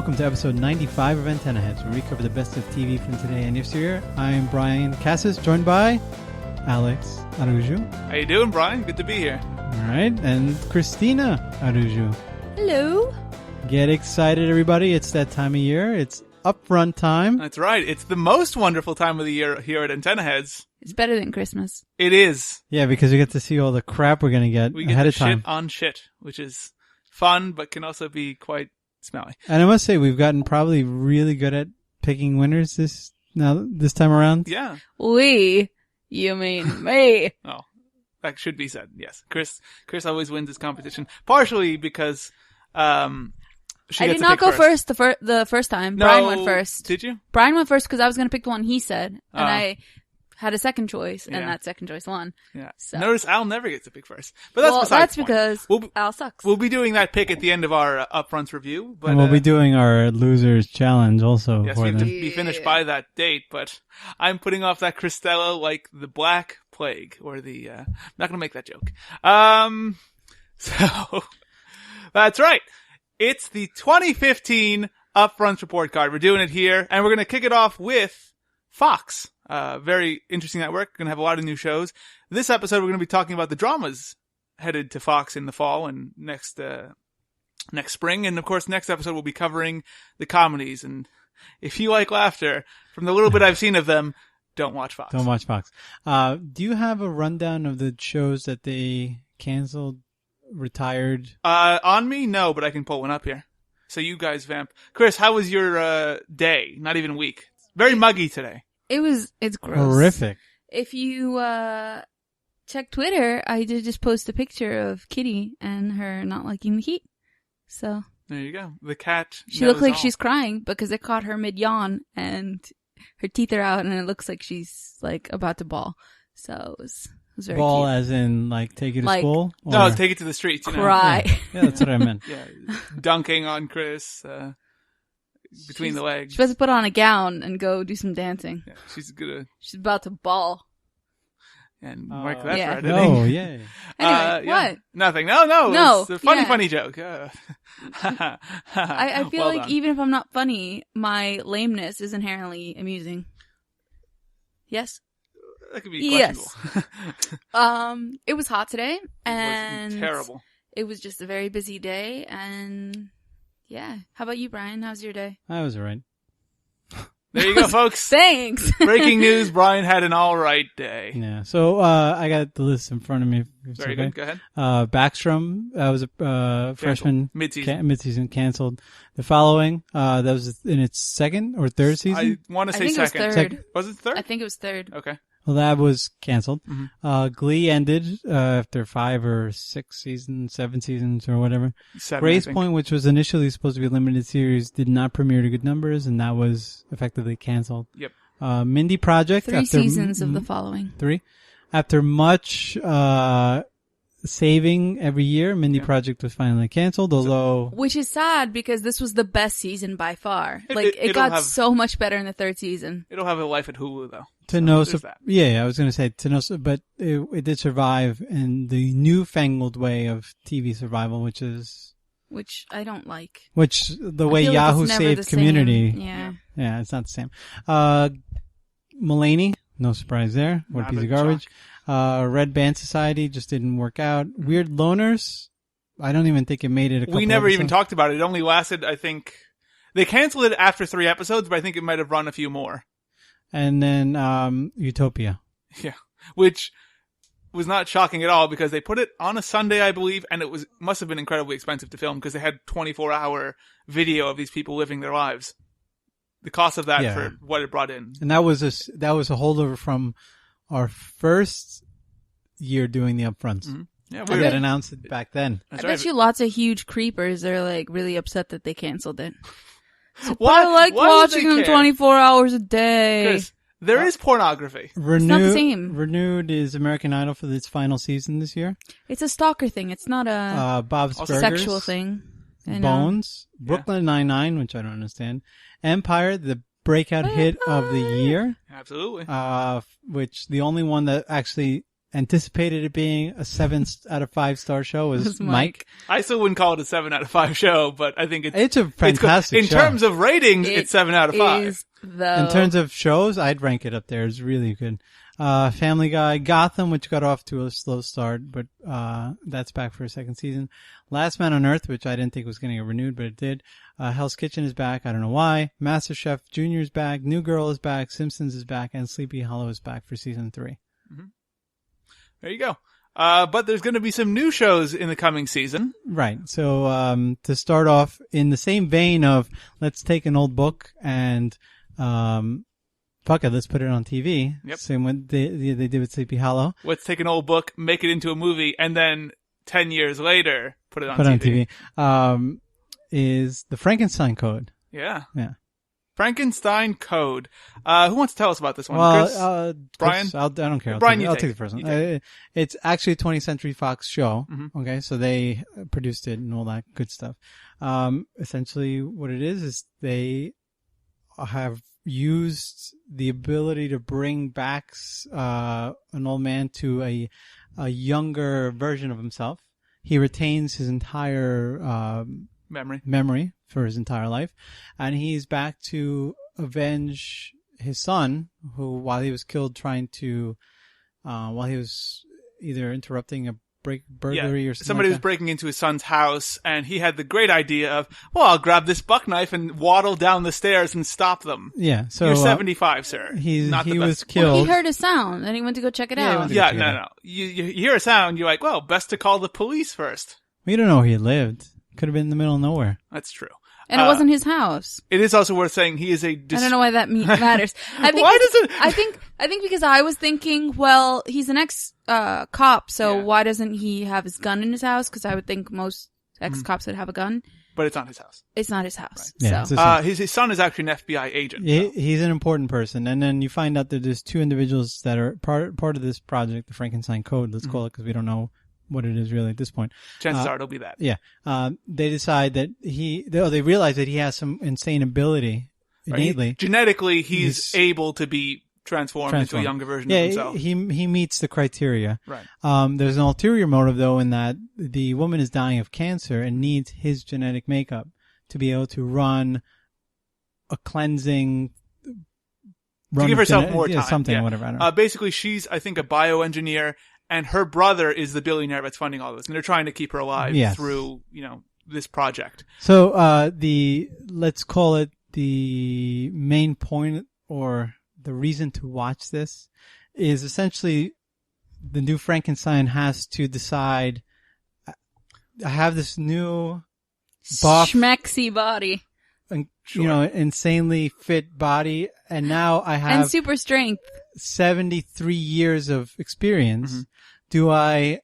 Welcome to episode 95 of Antenna Heads, where we cover the best of TV from today and yesteryear. I'm Brayan Cassis, joined by Alex Arujo. How you doing, Brian? Good to be here. All right, and Cristina Arujo. Hello. Get excited, everybody. It's that time of year. It's upfront time. That's right. It's the most wonderful time of the year here at Antenna Heads. It's better than Christmas. It is. Yeah, because we get to see all the crap we're going to get ahead of time. Shit on shit, which is fun, but can also be quite smelly. And I must say, we've gotten probably really good at picking winners this time around. Yeah. You mean me? Oh, that should be said. Yes. Chris always wins this competition, partially because I did not go first the first time. No, Brian went first. Did you? Brian went first because I was going to pick the one he said, and I had a second choice, and Yeah. that second choice won. Yeah. So. Notice Al never gets to pick first, but that's that's besides the point. because Al sucks. We'll be doing that pick at the end of our Upfronts review. But, And we'll be doing our losers challenge also. Yes, for we have to them. be finished by that date, but I'm putting off that Cristela like the Black Plague, or the, I'm not gonna make that joke. So, that's right. It's the 2015 Upfronts Report Card. We're doing it here, and we're gonna kick it off with Fox. Very interesting network. Gonna have a lot of new shows. This episode, we're gonna be talking about the dramas headed to Fox in the fall and next spring. And of course, next episode we'll be covering the comedies. And if you like laughter, from the little bit I've seen of them, don't watch Fox. Don't watch Fox. Do you have a rundown of the shows that they canceled, retired? On me? No, but I can pull one up here. So you guys vamp. Chris, how was your day? Not even week. Very muggy today. It's gross. Horrific. If you check Twitter, I did just post a picture of Kitty and her not liking the heat. So There you go. The cat. she looked like all. she's crying because it caught her mid-yawn and her teeth are out and it looks like she's like about to bawl. So it was very Ball cute. as in like take it to Like- school? No, Or- take it to the streets. You know? Cry. Yeah, that's what I meant. Yeah, dunking on Chris between the legs. She's supposed to put on a gown and go do some dancing. Yeah, she's gonna She's about to bawl. and mark that Yeah. for editing. Oh, yeah. Anyway, Yeah. what? Nothing. No. No, It's a funny, yeah. funny joke. I feel Well like done. even if I'm not funny, my lameness is inherently amusing. Yes? That could be Yes. questionable. It was hot today, It and was terrible. it was just a very busy day, and yeah. How about you, Brian? How's your day? I was all right. There you go, folks. Thanks! Breaking news, Brian had an alright day. Yeah. So, I got the list in front of me. If it's Very okay. good. Go ahead. Backstrom, that was a freshman. Mid-season. Mid-season canceled. The following, that was in its second or third season. I want to I say think it was second. third. Was it third? I think it was third. Okay. Well, that was canceled. Mhm. Glee ended after 5 or 6 seasons, 7 seasons, or whatever. 7, Grace I think. Point, which was initially supposed to be a limited series, did not premiere to good numbers, and that was effectively canceled. Yep. Mindy Project. 3 after seasons of the following. 3. After much saving every year, Mindy Yeah. Project was finally canceled, although... Which is sad because this was the best season by far. It it'll got have- so much better in the third season. It'll have a life at Hulu, though. To So no, there's that. yeah, I was going to say to no, but it did survive in the newfangled way of TV survival, which I don't like. the I way feel like Yahoo it's never saved the same. Community. Yeah. Yeah, it's not the same. Mulaney, no surprise there. What a Not piece a of garbage. Red Band Society just didn't work out. Weird Loners, I don't even think it made it a couple We never even episodes. talked about it. It only lasted, I think... They canceled it after 3 episodes, but I think it might have run a few more. And then Utopia. Yeah. Which was not shocking at all because they put it on a Sunday, I believe, and it must have been incredibly expensive to film because they had 24-hour video of these people living their lives. The cost of that Yeah. for what it brought in. And that was a holdover from our first year doing the upfronts. Mhm. Yeah, We weird. had announced it back then. That's I right. bet you lots of huge creepers are like really upset that they canceled it. Why- I like why would watching they them care? 24 hours a day. Chris, there is pornography. Renewed, not the same. Renewed is American Idol for its final season this year. It's a stalker thing. It's not a Bob's Also Burgers, sexual thing. I know. Bones, Brooklyn Nine-Nine, which I don't understand, Empire, the breakout hit of the year, Absolutely. which the only one that actually anticipated it being a 7 out of 5 star show was Mike. I still wouldn't call it a 7 out of 5 show, but I think it's a fantastic show. In terms of ratings, it's 7 out of 5. In terms of shows, I'd rank it up there. It's really good. Family Guy, Gotham, which got off to a slow start, but that's back for a second season. Last Man on Earth, which I didn't think was going to get renewed, but it did. Hell's Kitchen is back. I don't know why. MasterChef Junior is back. New Girl is back. Simpsons is back. And Sleepy Hollow is back for season 3. Mm-hmm. There you go. But there's going to be some new shows in the coming season. Right. So to start off, in the same vein of let's take an old book and fuck it, let's put it on TV. Yep. Same what they did with Sleepy Hollow. Let's take an old book, make it into a movie, and then 10 years later, put it on TV. Is the Frankenstein Code. Yeah. Yeah. Frankenstein Code. Who wants to tell us about this one? Well, Chris? Brian? I don't care. I'll take the first one. It's actually a 20th Century Fox show. Mm-hmm. Okay. So they produced it and all that good stuff. Essentially what it is they have used the ability to bring back an old man to a younger version of himself. He retains his entire memory for his entire life, and he's back to avenge his son, who while he was killed trying to while he was either interrupting a burglary or something. Somebody was breaking into his son's house, and he had the great idea of, well, I'll grab this buck knife and waddle down the stairs and stop them. Yeah, so you're 75, sir. He was killed. Well, he heard a sound, and he went to go check it out. Yeah, no. You hear a sound, you're like, well, best to call the police first. We don't know where he lived. Could have been in the middle of nowhere. That's true. And it wasn't his house. It is also worth saying he is I don't know why that matters. Why does it? I think because I was thinking, well, he's an ex-cop, so why doesn't he have his gun in his house? Because I would think most ex-cops would have a gun. But it's not his house. It's not his house. Right. So. Yeah, his son is actually an FBI agent. He's an important person. And then you find out that there's 2 individuals that are part of this project, the Frankenstein Code, let's call it, because we don't know what it is really at this point. Chances are it'll be that. Yeah. They decide that they realize that he has some insane ability innately. Genetically, he's able to be transformed into a younger version of himself. He meets the criteria. Right. There's an ulterior motive though in that the woman is dying of cancer and needs his genetic makeup to be able to run a cleansing to give herself more time. Something, whatever. I don't know. Basically, she's, I think, a bioengineer, and her brother is the billionaire that's funding all this, and they're trying to keep her alive through, this project. So, let's call it the main point or the reason to watch this is essentially the new Frankenstein has to decide, I have this new buff, schmexy body. And, insanely fit body, and now I have and super strength. 73 years of experience. Mm-hmm. Do I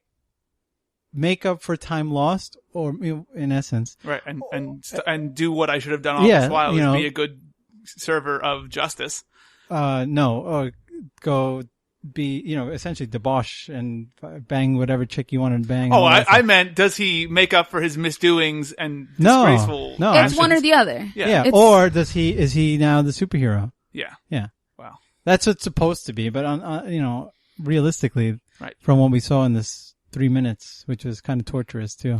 make up for time lost, or in essence, right? And do what I should have done all this while is be a good server of justice. No, or go be essentially debauch and bang whatever chick you want to bang. Oh, I meant, does he make up for his misdoings and disgraceful? No, it's one or the other. Yeah. Or is he now the superhero? Yeah. Wow. That's what's supposed to be, but realistically, right, from what we saw in this 3 minutes, which was kind of torturous too.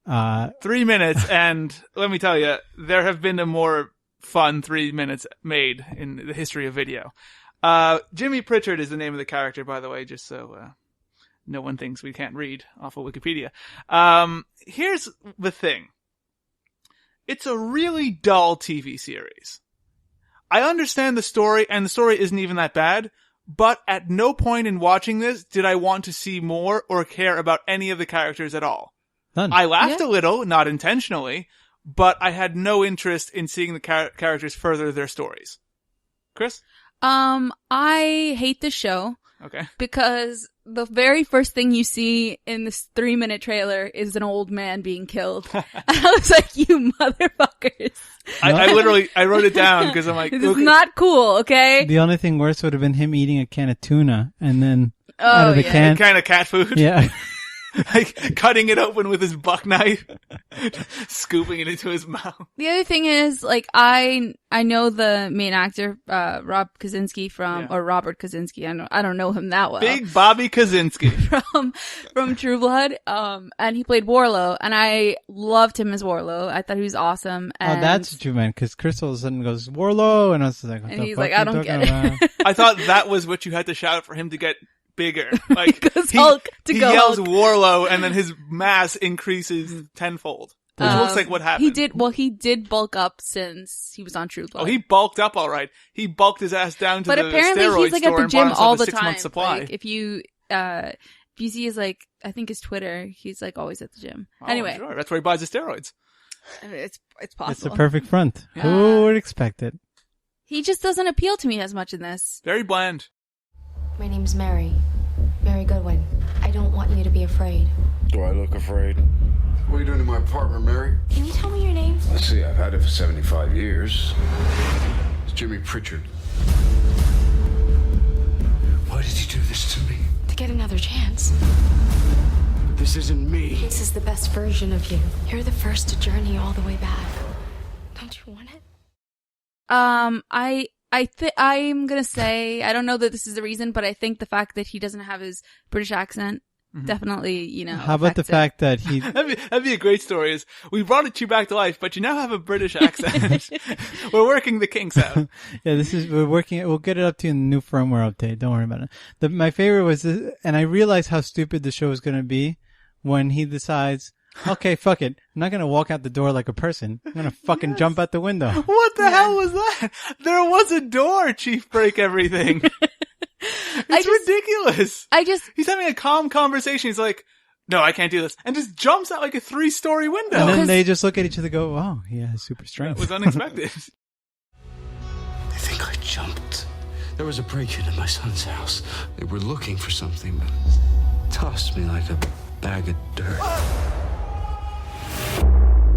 3 minutes, and let me tell you, there have been a more fun 3 minutes made in the history of video. Jimmy Pritchard is the name of the character, by the way, just so no one thinks we can't read off of Wikipedia. Here's the thing. It's a really dull TV series. I understand the story, and the story isn't even that bad, but at no point in watching this did I want to see more or care about any of the characters at all. None. I laughed a little, not intentionally, but I had no interest in seeing the characters further their stories. Chris? I hate this show. Okay. Because the very first thing you see in this 3-minute trailer is an old man being killed. And I was like, you motherfuckers. I wrote it down because I'm like, this is not cool, okay? The only thing worse would have been him eating a can of tuna and then out of the can. Kind of cat food. Yeah. like cutting it open with his buck knife, scooping it into his mouth. The other thing is, like, I know the main actor, Rob Kaczynski or Robert Kaczynski. I don't know him that well. Big Bobby Kaczynski. from True Blood. And he played Warlow, and I loved him as Warlow. I thought he was awesome. And that's what you meant, because Crystal all of a sudden goes, Warlow, and I was like, what and the he's fuck like, are you I don't talking get about? it. I thought that was what you had to shout for him to get bigger. Like he yells Hulk. Warlow, and then his mass increases tenfold. Which looks like what happened. He did bulk up since he was on True Blood. Oh, he bulked up all right. He bulked his ass down to but the apparently steroid he's like store at the and gym bought all himself the a 6-month time. supply. Like if you see his like, I think his Twitter, he's like always at the gym. Oh, anyway, sure. That's where he buys the steroids. It's possible. It's the perfect front. Yeah. Who would expect it? He just doesn't appeal to me as much in this. Very bland. My name's Mary. Mary Goodwin. I don't want you to be afraid. Do I look afraid? What are you doing in my apartment, Mary? Can you tell me your name? Let's see, I've had it for 75 years. It's Jimmy Pritchard. Why did you do this to me? To get another chance. This isn't me. This is the best version of you. You're the first to journey all the way back. Don't you want it? I'm gonna say, I don't know that this is the reason, but I think the fact that he doesn't have his British accent definitely, How about the fact that he... That'd be a great story is, we brought it you back to life, but you now have a British accent. We're working the kinks out. Yeah, we're working, we'll get it up to you in the new firmware update. Don't worry about it. My favorite was this, and I realized how stupid the show is going to be when he decides, okay, fuck it. I'm not going to walk out the door like a person. I'm going to fucking jump out the window. What the hell was that? There was a door, Chief Break Everything. It's ridiculous. He's having a calm conversation. He's like, no, I can't do this. And just jumps out like a 3-story window. And then they just look at each other and go, oh, he has super strength. It was unexpected. They think I jumped. There was a break-in at my son's house. They were looking for something, but tossed me like a bag of dirt.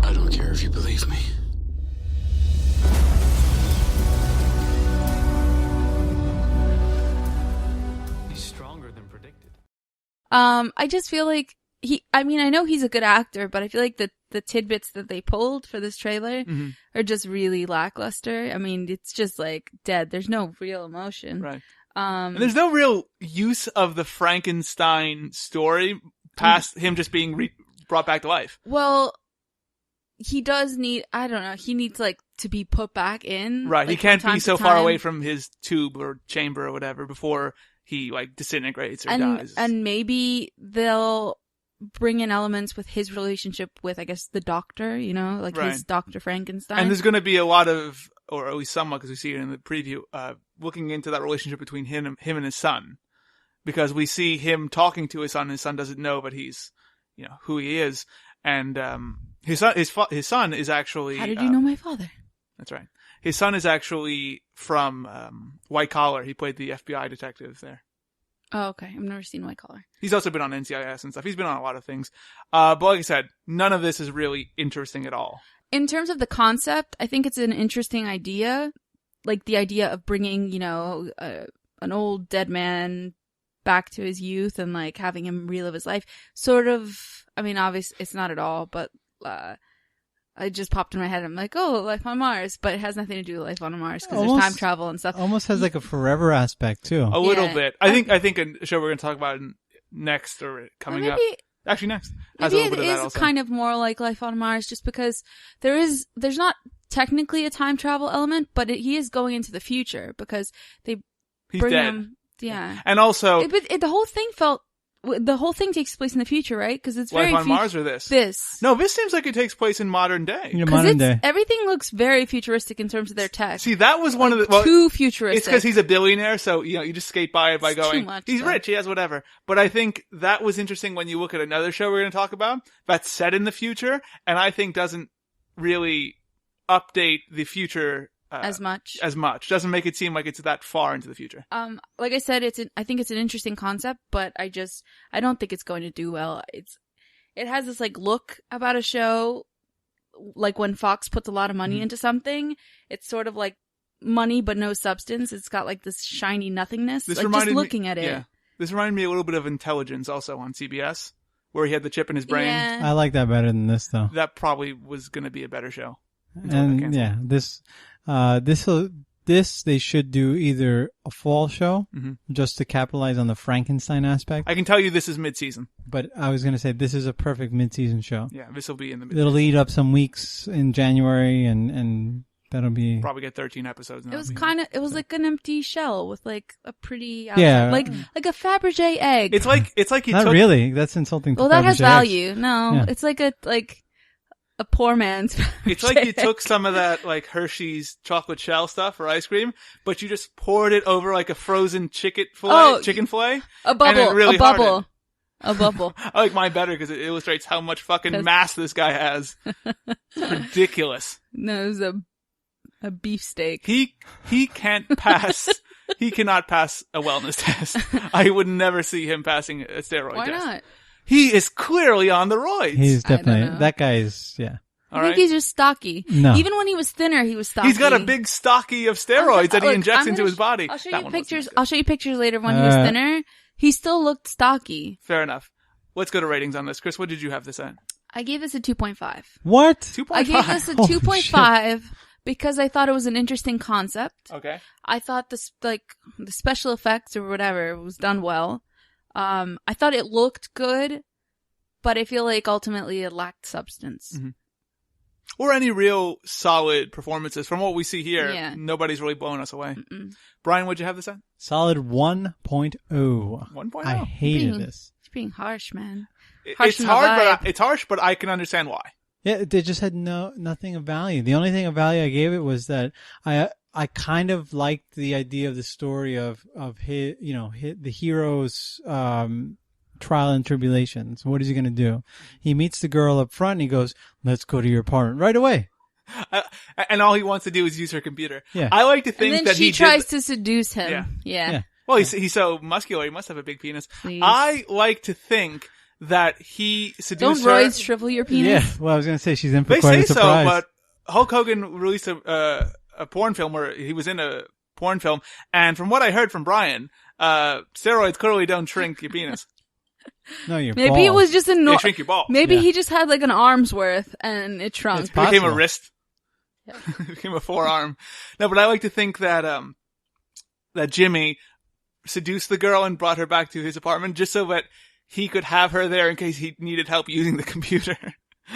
I don't care if you believe me. He's stronger than predicted. I just feel like I know he's a good actor, but I feel like the tidbits that they pulled for this trailer are just really lackluster. I mean, it's just like dead. There's no real emotion. Right. And there's no real use of the Frankenstein story past him just being brought back to life. Well, he does need, I don't know, he needs like to be put back in. Right. Like, he can't from time be to so far time. away from his tube or chamber or whatever before he like disintegrates or dies. And maybe they'll bring in elements with his relationship with, I guess, the doctor, like his Dr. Frankenstein. And there's going to be a lot of, or at least somewhat, because we see it in the preview, looking into that relationship between him and his son. Because we see him talking to his son. His son doesn't know, but he's, who he is. And his son is actually. How did you know my father? That's right. His son is actually from White Collar. He played the FBI detective there. Oh, okay. I've never seen White Collar. He's also been on NCIS and stuff. He's been on a lot of things. But like I said, none of this is really interesting at all. In terms of the concept, I think it's an interesting idea. Like the idea of bringing, an old dead man back to his youth and like having him relive his life. Sort of, I mean, obviously it's not at all, but it just popped in my head. I'm like, oh, life on Mars, but it has nothing to do with life on Mars because there's time travel and stuff. Almost has like a forever aspect too. A little bit. I think a show we're going to talk about next or coming up. Actually, next. Maybe it is kind of more like life on Mars, just because there's not technically a time travel element, but he is going into the future because he's bring dead. him. Yeah, and also the whole thing takes place in the future, right? Because it's very life on Mars or this. No, this seems like it takes place in modern day. Modern day. Everything looks very futuristic in terms of their tech. See, that was one of the too futuristic. It's because he's a billionaire, so you just skate by it by going. Too much, he's rich, he has whatever. But I think that was interesting when you look at another show we're going to talk about that's set in the future, and I think doesn't really update the future as much. Doesn't make it seem like it's that far into the future. Like I said, I think it's an interesting concept, but I don't think it's going to do well. It has this like look about a show, like when Fox puts a lot of money into something, it's sort of like money but no substance. It's got like this shiny nothingness. This like just looking at it. Yeah. This reminded me a little bit of Intelligence also on CBS, where he had the chip in his brain. Yeah. I like that better than this, though. That probably was going to be a better show. And yeah, this they should do either a fall show just to capitalize on the Frankenstein aspect. I can tell you this is mid-season. But I was going to say this is a perfect mid-season show. Yeah, this will be in the mid. It'll lead up some weeks in January, and that'll be Probably get 13 episodes. It was like an empty shell with like a pretty outside, Yeah. like a Fabergé egg. It's like you not took really. That's insulting. well, to that has Fabergé eggs. value. No, Yeah. it's like a poor man's. It's like you took some of that like Hershey's chocolate shell stuff for ice cream, but you just poured it over like a frozen chicken fillet. A bubble, and it really a bubble, hardened. a bubble. I like mine better because it illustrates how much fucking mass this guy has. It's ridiculous. No, it was a beefsteak. He can't pass. He cannot pass a wellness test. I would never see him passing a steroid Why test. not? He is clearly on the roids. He's I don't definitely know. that guy's. Yeah. I think he's just stocky. No. Even when he was thinner, he was stocky. He's got a big stocky of steroids that he Look, injects I'm into gonna his body. I'll show That you one wasn't pictures. good. I'll show you pictures later when he was thinner. He still looked stocky. Fair enough. Let's go to ratings on this. Chris, what did you have this at? I gave this a 2.5. What? 2.5. I gave this a Holy 2.5 because I thought it was an interesting concept. Okay. I thought this, like, the special effects or whatever was done well. I thought it looked good, but I feel like ultimately it lacked substance. Mm-hmm. Or any real solid performances. From what we see here, Yeah. nobody's really blowing us away. Mm-mm. Brian, what'd you have this at? Solid 1.0. 1.0. I hated Being- this. It's being harsh, man. It's Harsh on the hard, vibe. but it's harsh, but I can understand why. Yeah, they just had nothing of value. The only thing of value I gave it was that I kind of liked the idea of the story of his, the hero's trial and tribulations. What is he going to do? He meets the girl up front and he goes, "Let's go to your apartment right away." And all he wants to do is use her computer. Yeah. I like to think And then that she he tries did. to seduce him. Yeah. Well, he's so muscular. He must have a big penis. Please. I like to think that he Don't seduced her. roids shrivel your penis? Yeah. Well, I was going to say she's in for They quite say a so, surprise. but Hulk Hogan released a porn film where he was in a porn film, and from what I heard from Brian, steroids clearly don't shrink your penis. No, your Maybe balls. it was just a They shrink your balls. Maybe Yeah. he just had like an arm's worth and it shrunk. It's It became a possible. wrist. It became a forearm. No, but I like to think that that Jimmy seduced the girl and brought her back to his apartment just so that he could have her there in case he needed help using the computer.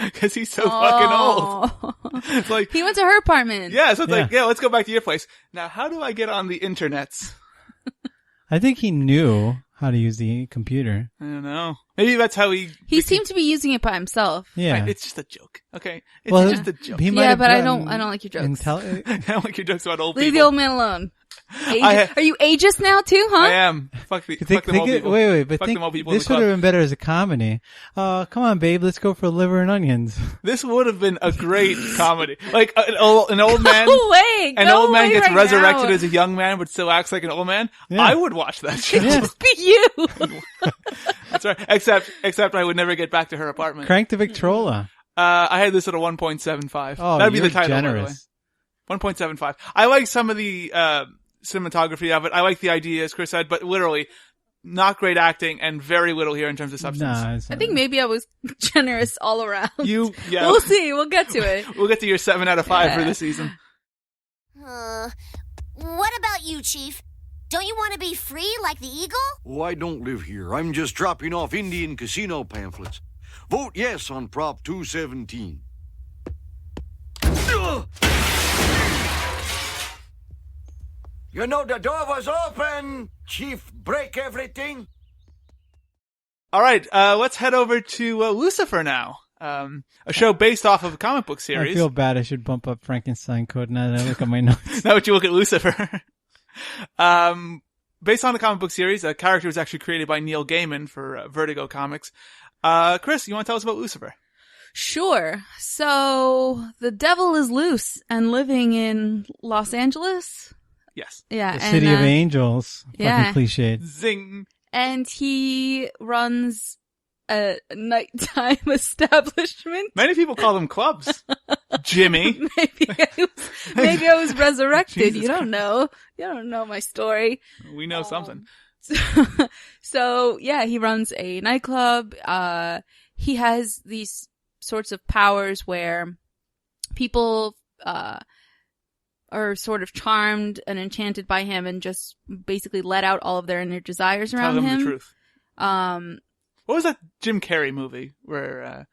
Because he's so fucking old. It's like, He went to her apartment. yeah, so it's like, Yeah. yeah, let's go back to your place. Now, how do I get on the internets? I think he knew how to use the computer. I don't know. Maybe that's how he... He seemed to be using it by himself. Yeah. Right, it's just a joke, okay? It's Well, just a joke. he might Yeah, have but I gotten don't like your jokes. I don't like your jokes about old Leave the people. old man alone. I- Are you ageist now too, huh? I am. Fuck them old people. Wait, but Fuck think them old people in this the would have club. been better as a comedy. Come on, babe, let's go for liver and onions. This would have been a great comedy. Like an old man... Go away. An Go old man away gets right resurrected now. as a young man but still acts like an old man. Yeah. I would watch that shit. Yeah. Just be you. That's right. Except I would never get back to her apartment. Crank the Victrola. I had this at a 1.75. Oh, That'd be you're the title, generous. by the way. 1.75. I like some of the cinematography of it. I like the idea, as Chris said, but literally not great acting and very little here in terms of substance. Nah, it's I think maybe I was generous all around. Yeah. We'll see. We'll get to it. We'll get to your 7 out of 5 for Yeah. this season. What about you, Chief? Don't you want to be free like the eagle? Oh, I don't live here. I'm just dropping off Indian casino pamphlets. Vote yes on Prop 217. You know the door was open. Chief, break everything. All right, let's head over to Lucifer now. A show based off of a comic book I series. feel bad. I should bump up Frankenstein Code now that I look at my notes. Now that you look at Lucifer. Based on the comic book series, a character was actually created by Neil Gaiman for Vertigo Comics. Chris, you want to tell us about Lucifer? Sure. So the devil is loose and living in Los Angeles. Yes. Yeah. The City of and, Angels. yeah. Fucking cliched. Zing. and he runs a nighttime establishment. Many people call them clubs. Jimmy. Maybe I was resurrected. Jesus You don't know. You don't know my story. We know something. So yeah, he runs a nightclub. he has these sorts of powers where people are sort of charmed and enchanted by him and just basically let out all of their inner desires around Tell them him. the truth. What was that Jim Carrey movie where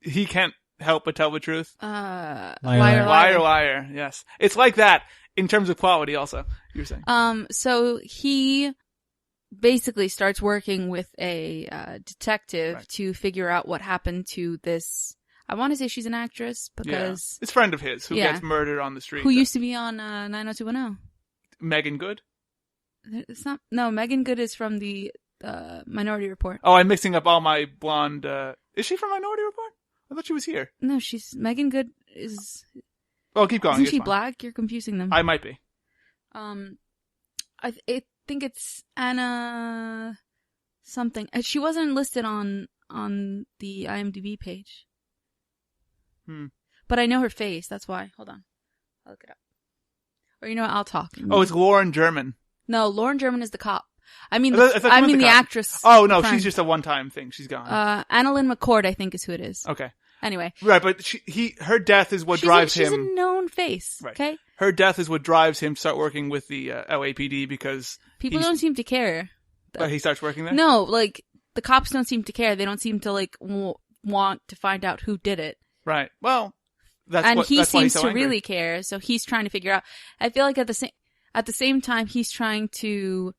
he can't help but tell the truth? Liar, Liar. Yes. It's like that in terms of quality also, you were saying. So he basically starts working with a detective to figure out what happened to this. I want to say she's an actress because it's a friend of his who gets murdered on the street. Who used to be on 90210. Megan Good? It's not. No, Megan Good is from the Minority Report. Oh, I'm mixing up all my blonde. Is she from Minority Report? I thought she was here. No, Megan Good is. Oh, keep going. Isn't she black? You're confusing them. I might be. I think it's Anna something. She wasn't listed on the IMDb page. But I know her face. That's why. Hold on. I'll look it up. Or you know what? I'll talk. Oh, it's Lauren German. No, Lauren German is the cop. I mean, I mean the actress. Oh no, she's just a one-time thing. She's gone. Annalyn McCord, I think, is who it is. Okay. Anyway. Right, but her death is what drives him. She's a known face. Right. Okay. Her death is what drives him to start working with the LAPD because people don't seem to care. But he starts working there. No, like the cops don't seem to care. They don't seem to like want to find out who did it. Right. Well, he seems so to angry. really care. So he's trying to figure out. I feel like at the same time he's trying to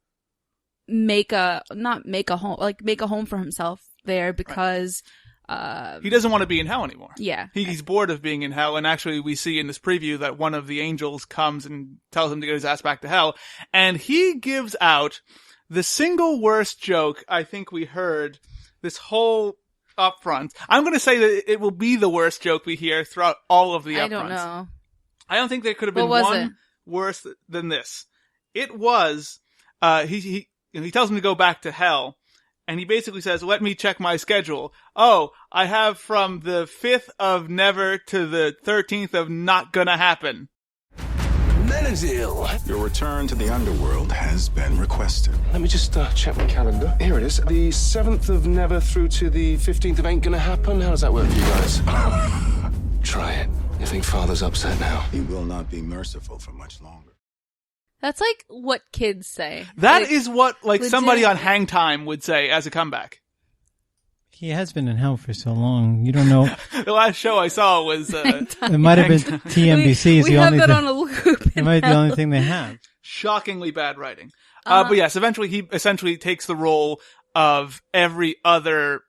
make a home for himself there because he doesn't want to be in hell anymore. Yeah. He's bored of being in hell, and actually we see in this preview that one of the angels comes and tells him to get his ass back to hell, and he gives out the single worst joke I think we heard this whole upfront. I'm going to say that it will be the worst joke we hear throughout all of the upfronts. I don't know. I don't think there could have been one worse than this. It was, he tells him to go back to hell, and he basically says, let me check my schedule. Oh, I have from the 5th of never to the 13th of not gonna happen. Menadil! Your return to the underworld has been requested. Let me just check my calendar. Here it is. The 7th of never through to the 15th of ain't gonna happen. How does that work for you guys? Try it. You think Father's upset now? He will not be merciful for much longer. That's like what kids say. That is what somebody on Hang Time would say as a comeback. He has been in hell for so long. You don't know. The last show I saw was it might have been TMBC. We have that on a loop. It might be the only thing they have. Shockingly bad writing. But yes, eventually he essentially takes the role of every other,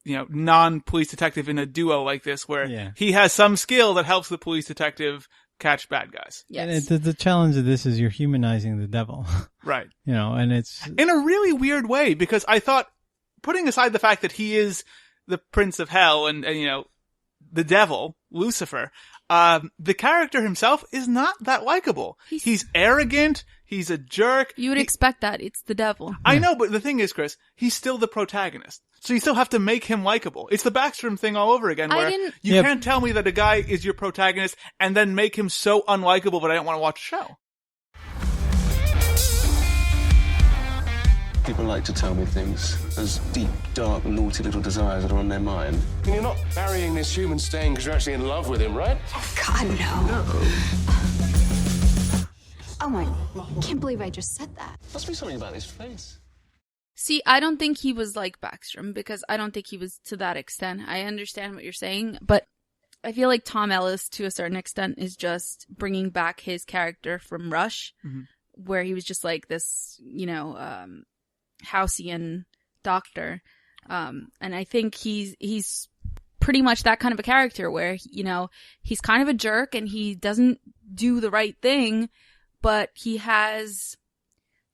non-police detective in a duo like this, where he has some skill that helps the police detective catch bad guys. Yes. And the challenge of this is you're humanizing the devil. Right. And it's in a really weird way, because I thought, putting aside the fact that he is the prince of hell and the devil, Lucifer, the character himself is not that likable. He's arrogant. He's a jerk. You would expect that. It's the devil. I know, but the thing is, Chris, he's still the protagonist. So you still have to make him likable. It's the Backstrom thing all over again, where you can't tell me that a guy is your protagonist and then make him so unlikable that I don't want to watch the show. People like to tell me things as deep, dark, naughty little desires that are on their mind. And you're not marrying this human stain because you're actually in love with him, right? Oh, God, no. Oh, my. Can't believe I just said that. Must be something about his face. See, I don't think he was like Backstrom because I don't think he was to that extent. I understand what you're saying, but I feel like Tom Ellis, to a certain extent, is just bringing back his character from Rush, where he was just like this, Houseian doctor. And I think he's pretty much that kind of a character where, he's kind of a jerk and he doesn't do the right thing, but he has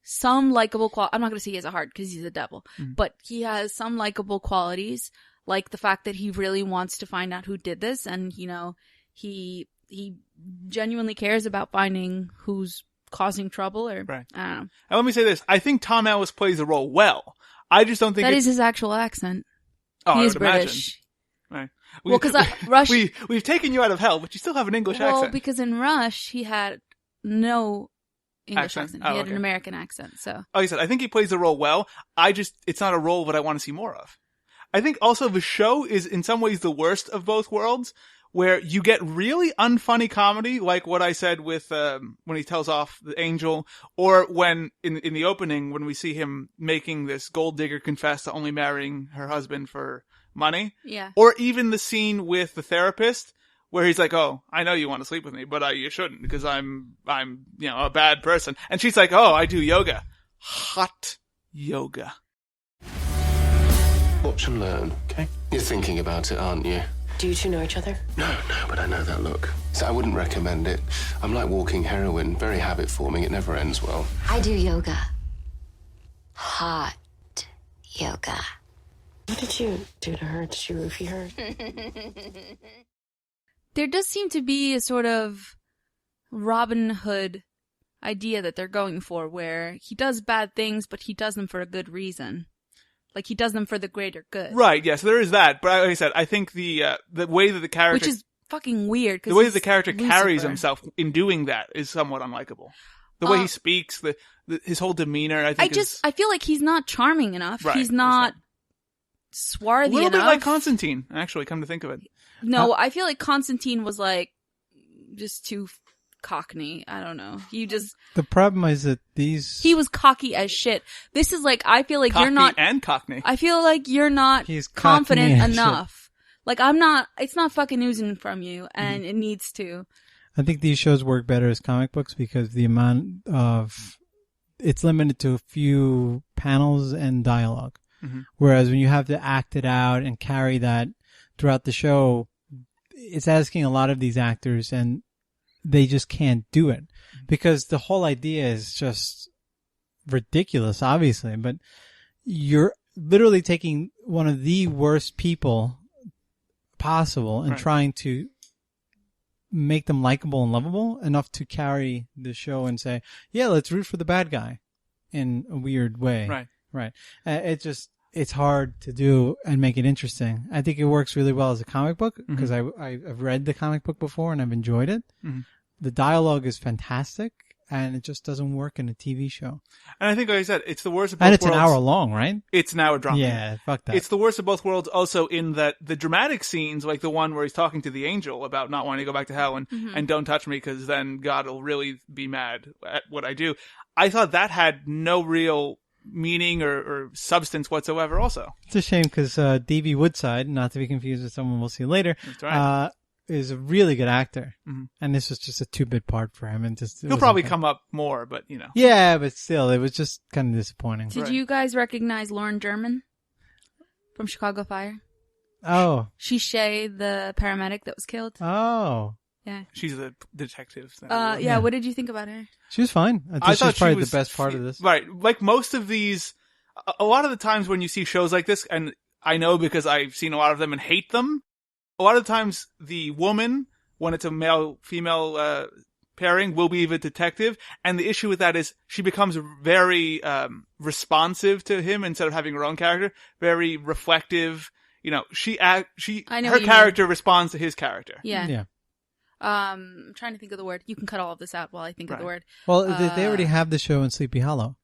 some likable I'm not going to say he has a heart because he's a devil, but he has some likable qualities, like the fact that he really wants to find out who did this, and he genuinely cares about finding who's causing trouble, or right. I don't know. And let me say this: I think Tom Ellis plays the role well. I just don't think that is his actual accent. Oh, he is British. Right. Well, because Rush, we've taken you out of hell, but you still have an English accent. Well, because in Rush he had no English accent. He had an American accent. So, like I said, I think he plays the role well. It's not a role that I want to see more of. I think also the show is in some ways the worst of both worlds, where you get really unfunny comedy, like what I said with when he tells off the angel, or when in the opening when we see him making this gold digger confess to only marrying her husband for money. Yeah. Or even the scene with the therapist where he's like, "Oh, I know you want to sleep with me, but you shouldn't because I'm a bad person." And she's like, "Oh, I do yoga." Hot yoga. Watch and learn, okay? You're thinking about it, aren't you? Do you two know each other? No, but I know that look. So I wouldn't recommend it. I'm like walking heroin, very habit-forming. It never ends well. I do yoga. Hot yoga. What did you do to her? Did you roofie her? There does seem to be a sort of Robin Hood idea that they're going for, where he does bad things, but he does them for a good reason. Like, he does them for the greater good. Right, yes, there is that. But like I said, I think the way that the character... Which is fucking weird. The way that the character Lucifer. carries himself in doing that is somewhat unlikable. The way he speaks, his whole demeanor, I think I feel like he's not charming enough. Right, he's not swarthy enough. a little bit like Constantine, actually, come to think of it. No, I feel like Constantine was like just too cockney. I don't know. The problem is that he was cocky as shit. This is like, I feel like Cockney you're not and cockney. I feel like you're not He's confident cockney as enough. Like, it's not fucking oozing from you, and it needs to. I think these shows work better as comic books because the amount of it's limited to a few panels and dialogue. Mm-hmm. Whereas when you have to act it out and carry that throughout the show, it's asking a lot of these actors, and they just can't do it because the whole idea is just ridiculous, obviously, but you're literally taking one of the worst people possible and trying to make them likable and lovable enough to carry the show and say, yeah, let's root for the bad guy in a weird way. Right. It's hard to do and make it interesting. I think it works really well as a comic book because I've read the comic book before and I've enjoyed it. Mm-hmm. The dialogue is fantastic, and it just doesn't work in a TV show. And I think, like I said, it's the worst of both worlds. And it's worlds. an hour long, right? It's an hour drama. Yeah, fuck that. It's the worst of both worlds also in that the dramatic scenes, like the one where he's talking to the angel about not wanting to go back to hell and don't touch me because then God will really be mad at what I do. I thought that had no real meaning or substance whatsoever also. It's a shame because D.B. Woodside, not to be confused with someone we'll see later, That's right. is a really good actor. Mm-hmm. And this was just a 2-bit part for him. And he'll probably come up more, but you know. Yeah, but still, it was just kind of disappointing. Did you guys recognize Lauren German from Chicago Fire? Oh. She's Shay, the paramedic that was killed. Oh. Yeah. She's the detective. Yeah, what did you think about her? She was fine. I thought she's probably the best part of this. Right. Like most of these, a lot of the times when you see shows like this, and I know because I've seen a lot of them and hate them, a lot of times the woman, when it's a male-female pairing, will be the detective. And the issue with that is she becomes very responsive to him instead of having her own character. Very reflective. You know, her character responds to his character. Yeah. Yeah. I'm trying to think of the word. You can cut all of this out while I think of the word. Well, they already have the show in Sleepy Hollow.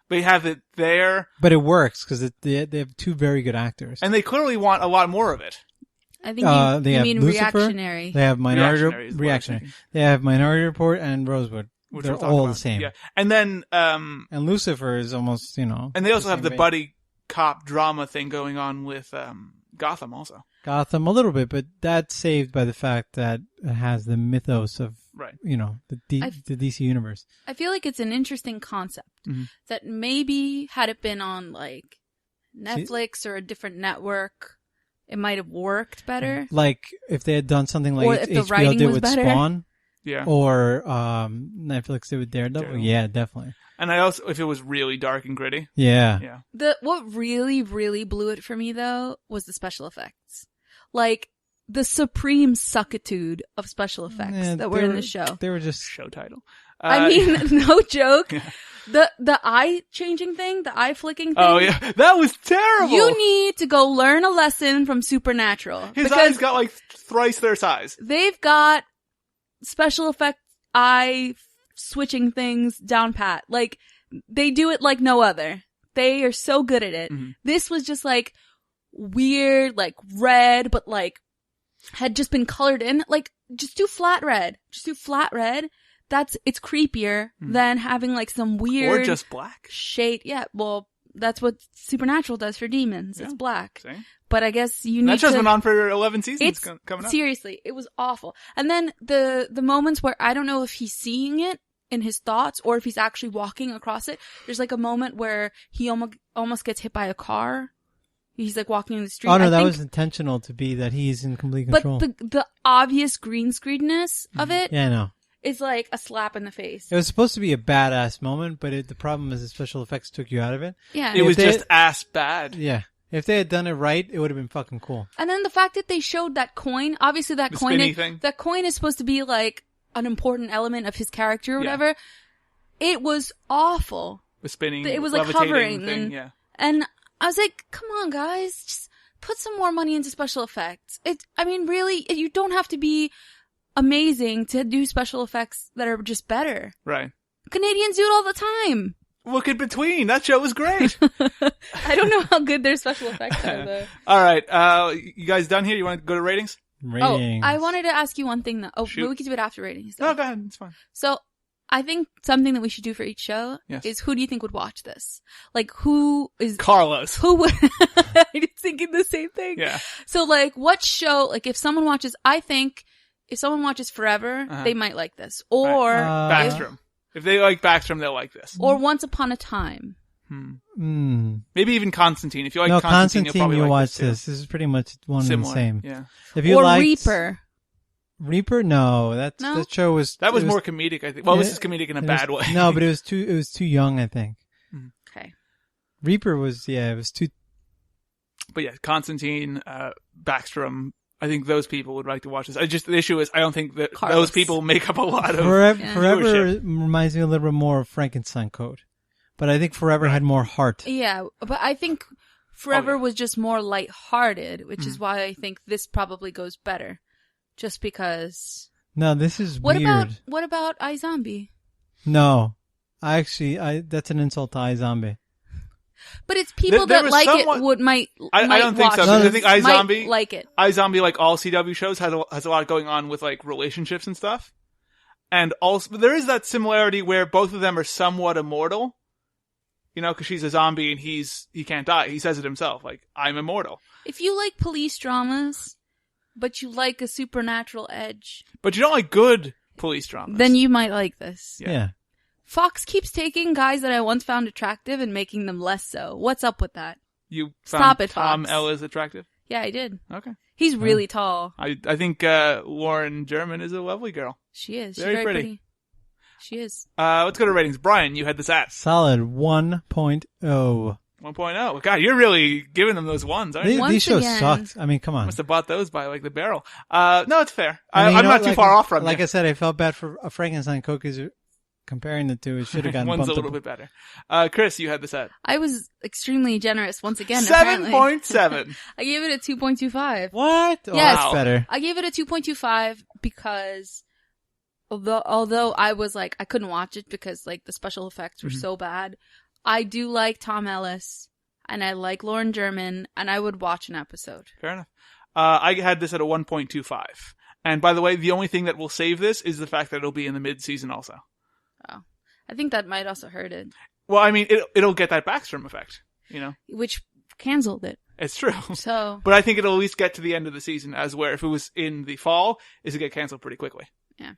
They have it there. But it works because they have 2 very good actors. And they clearly want a lot more of it. I think you mean Lucifer, Reactionary. They have Reactionary. They have Minority Report and Rosewood. Which they're all the same. Yeah. And then and Lucifer is almost, And they also have the buddy cop drama thing going on with Gotham also. Gotham a little bit, but that's saved by the fact that it has the mythos of the DC universe. I feel like it's an interesting concept that maybe had it been on like Netflix or a different network, it might have worked better. Like if they had done something like HBO did with Spawn, or Netflix did with Daredevil. Yeah, definitely. And if it was really dark and gritty. Yeah. What really, really blew it for me though was the special effects. Like the supreme suckitude of special effects that were in the show. They were just show title. I mean, no joke. The eye changing thing, the eye flicking thing. Oh yeah, that was terrible. You need to go learn a lesson from Supernatural. His eyes got like thrice their size. They've got special effect eye switching things down pat. Like they do it like no other. They are so good at it. Mm-hmm. This was just like, weird, like red, but like had just been colored in. Like, just do flat red. Just do flat red. It's creepier than having like some weird. Or just black. Shade. Yeah, well, that's what Supernatural does for demons. Yeah. It's black. See? But I guess you need that show's to... been on for 11 seasons coming up. Seriously, it was awful. And then the moments where I don't know if he's seeing it in his thoughts or if he's actually walking across it. There's like a moment where he almost gets hit by a car. He's like walking in the street. Oh no, that was intentional to be that he's in complete control. But the obvious green screenness of it yeah, I know. is like a slap in the face. It was supposed to be a badass moment, but the problem is the special effects took you out of it. Yeah. It was just ass bad. Yeah. If they had done it right, it would have been fucking cool. And then the fact that they showed that coin, obviously that coin is supposed to be like an important element of his character or whatever. Yeah. It was awful. The spinning, it was like hovering thing, and I was like, come on guys, just put some more money into special effects. Really, you don't have to be amazing to do special effects that are just better. Right. Canadians do it all the time. Look in between. That show was great. I don't know how good their special effects are, though. All right. You guys done here? You want to go to ratings? Ratings. Oh, I wanted to ask you one thing, though. Oh, Shoot. but we could do it after ratings. No, go ahead. It's fine. So, I think something that we should do for each show is who do you think would watch this? Like, who is... Carlos. Who would... I'm thinking the same thing. Yeah. So, like, what show... Like, if someone watches... I think if someone watches Forever, they might like this. Or... Backstrom. If they like Backstrom, they'll like this. Or Once Upon a Time. Maybe even Constantine. If you like Constantine, you'll probably like watch this. This is pretty much one Similar, and the same. Yeah. If you or Reaper. Reaper? No, that show was... That was more comedic, I think. Well, this is comedic in a bad way. No, but it was too young, I think. Okay. Reaper was, it was too... But yeah, Constantine, Backstrom, I think those people would like to watch this. The issue is I don't think that those people make up a lot of Forever reminds me a little bit more of Frankenstein Code. But I think Forever had more heart. Yeah, but I think Forever was just more lighthearted, which is why I think this probably goes better. Just because... No, this is weird. What about iZombie? No. That's an insult to iZombie. But it's people that like it might I don't think so. I think iZombie like it. iZombie, like all CW shows, has a lot going on with like relationships and stuff. And also, there is that similarity where both of them are somewhat immortal. You know, because she's a zombie and he can't die. He says it himself, like, I'm immortal. If you like police dramas, but you like a supernatural edge. But you don't like good police dramas. Then you might like this. Yeah. Fox keeps taking guys that I once found attractive and making them less so. What's up with that? You Stop found it, Tom Fox. Ellis attractive? Yeah, I did. Okay. He's really tall. I think Lauren German is a lovely girl. She is. Very She's very pretty. She is. Let's go to ratings. Brian, you had this at. Solid 1.0. 1.0. God, you're really giving them those ones, aren't you? These shows sucked. I mean, come on. Must have bought those by like the barrel. No, it's fair. I'm not too far off from you. Like I said, I felt bad for a Frankenstein Code because comparing the two, it should have gotten One's bumped a little bit better. Chris, you had this at. I was extremely generous once again. 7.7. I gave it a 2.25. What? Oh, yes. That's better. I gave it a 2.25 because although I was like, I couldn't watch it because like the special effects were so bad. I do like Tom Ellis and I like Lauren German and I would watch an episode. Fair enough. I had this at a 1.25. And by the way, the only thing that will save this is the fact that it'll be in the mid-season also. Oh, I think that might also hurt it. Well, I mean, it'll get that Backstrom effect, you know? Which canceled it. It's true. So, but I think it'll at least get to the end of the season as where if it was in the fall, it'll get canceled pretty quickly. Yeah.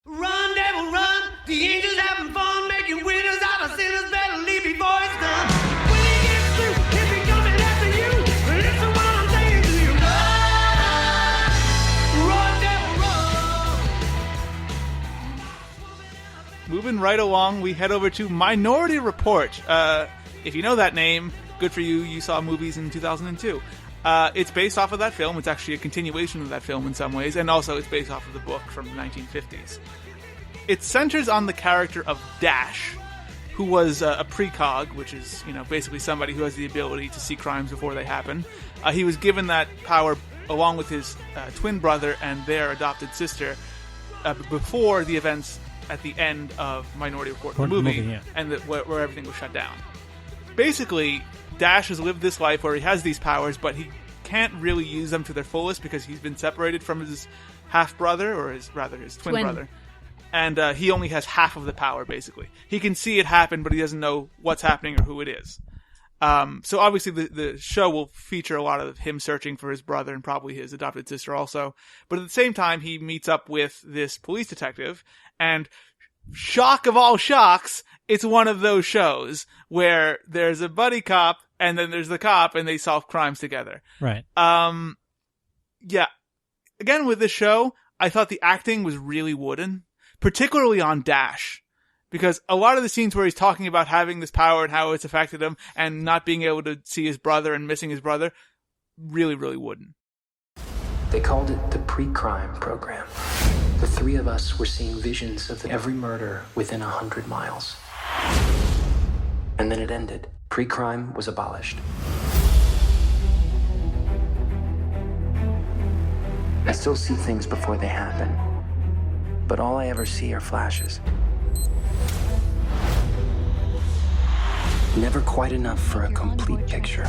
Run, devil, run. The angels having fun, making winners out of sinners. Better leave before it's done. When he gets through, if he coming after you, listen what I'm saying to you. Run, devil, run. Moving right along, we head over to Minority Report. If you know that name, good for you. You saw movies in 2002. It's based off of that film. It's actually a continuation of that film in some ways, and also it's based off of the book from the 1950s. It centers on the character of Dash, who was a precog, which is, you know, basically somebody who has the ability to see crimes before they happen. He was given that power along with his twin brother and their adopted sister before the events at the end of Minority Report, the movie, and where everything was shut down. Basically, Dash has lived this life where he has these powers, but he can't really use them to their fullest because he's been separated from his half-brother, or his twin brother. And he only has half of the power, basically. He can see it happen, but he doesn't know what's happening or who it is. So obviously the show will feature a lot of him searching for his brother and probably his adopted sister also. But at the same time, he meets up with this police detective, and shock of all shocks, it's one of those shows where there's a buddy cop and then there's the cop and they solve crimes together. Right. Yeah. Again, with this show, I thought the acting was really wooden, particularly on Dash. Because a lot of the scenes where he's talking about having this power and how it's affected him and not being able to see his brother and missing his brother, really, really wooden. They called it the pre-crime program. The three of us were seeing visions of every murder within 100 miles. And then it ended. Pre-crime was abolished. I still see things before they happen, but all I ever see are flashes. Never quite enough for a complete picture.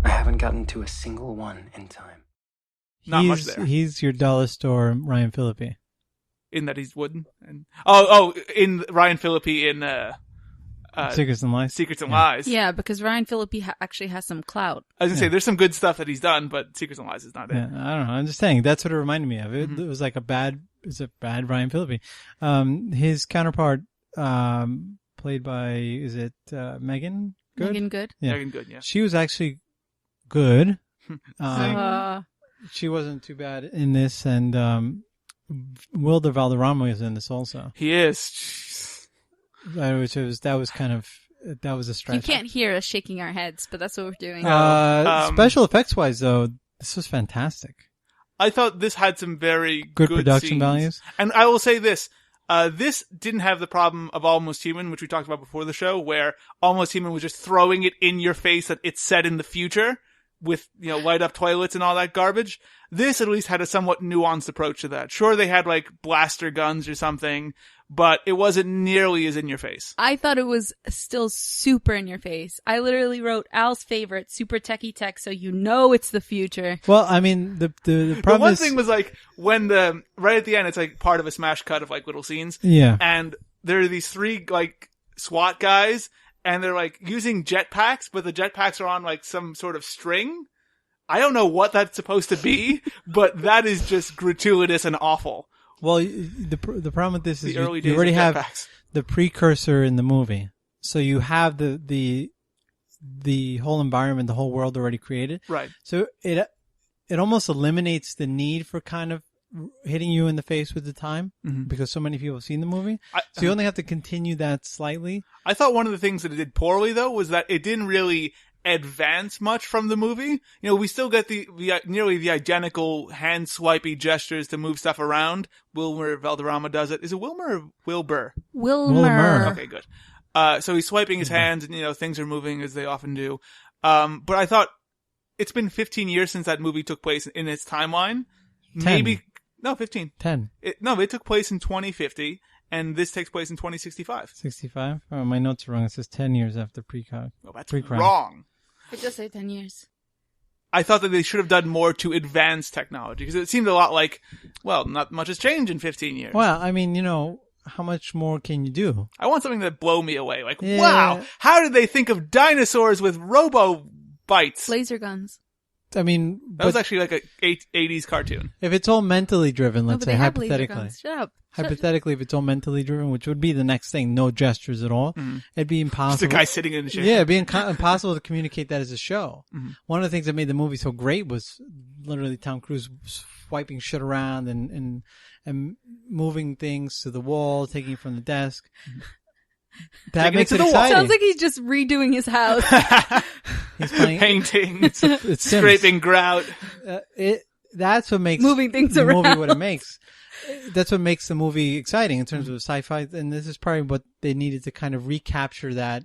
I haven't gotten to a single one in time. Not much there. He's your dollar store Ryan Phillippe. In that he's wooden. And in Ryan Phillippe in Secrets and Lies. Secrets and Lies. Yeah, because Ryan Phillippe actually has some clout. I was going to say, there's some good stuff that he's done, but Secrets and Lies is not it. Yeah, I don't know. I'm just saying, that's what it reminded me of. It was like it's a bad Ryan Phillippe. His counterpart, played by, is it Megan Good? Megan Good. Yeah. Megan Good, yeah. She was actually good. She wasn't too bad in this, and Wilder Valderrama is in this also. He is. That was a stretch. You can't hear us shaking our heads, but that's what we're doing. Special effects wise, though, this was fantastic. I thought this had some very good production scenes. values. And I will say this. This didn't have the problem of Almost Human, which we talked about before the show, where Almost Human was just throwing it in your face that it's set in the future with, light up toilets and all that garbage. This at least had a somewhat nuanced approach to that. Sure, they had like blaster guns or something, but it wasn't nearly as in your face. I thought it was still super in your face. I literally wrote Al's favorite, super techie tech, so it's the future. Well, I mean, the problem one is... thing was like when right at the end, it's like part of a smash cut of like little scenes. Yeah. And there are these three like SWAT guys, and they're like using jetpacks, but the jetpacks are on like some sort of string. I don't know what that's supposed to be, but that is just gratuitous and awful. Well, the problem with this is you jetpacks. already have the precursor in the movie, so you have the whole environment, the whole world already created. Right. So it almost eliminates the need for kind of hitting you in the face with the time, because so many people have seen the movie. So you only have to continue that slightly. I thought one of the things that it did poorly, though, was that it didn't really advance much from the movie. We still get the nearly the identical hand swipey gestures to move stuff around. Wilmer Valderrama does it. Is it Wilmer or Wilbur? Wilmer. Okay, good. So he's swiping his hands and, things are moving as they often do. But I thought it's been 15 years since that movie took place in its timeline. 10. No, 15. 10. It took place in 2050 and this takes place in 2065. 65? Oh, my notes are wrong. It says 10 years after pre-crime. Oh, that's wrong. It does say 10 years. I thought that they should have done more to advance technology because it seemed a lot like, not much has changed in 15 years. Well, I mean, how much more can you do? I want something that blow me away. Like, wow, how did they think of dinosaurs with robo bites? Laser guns. I mean, that was actually like a 80s cartoon. If it's all mentally driven, let's say hypothetically. Shut up. Hypothetically, if it's all mentally driven, which would be the next thing, no gestures at all, it'd be impossible. Just a guy sitting in a chair. Yeah, it'd be impossible to communicate that as a show. One of the things that made the movie so great was literally Tom Cruise swiping shit around and moving things to the wall, taking it from the desk. That makes it exciting. Sounds like he's just redoing his house. He's playing painting, it's scraping grout. That's what makes moving things the around. movie what it makes. That's what makes the movie exciting in terms of sci-fi, and this is probably what they needed to kind of recapture that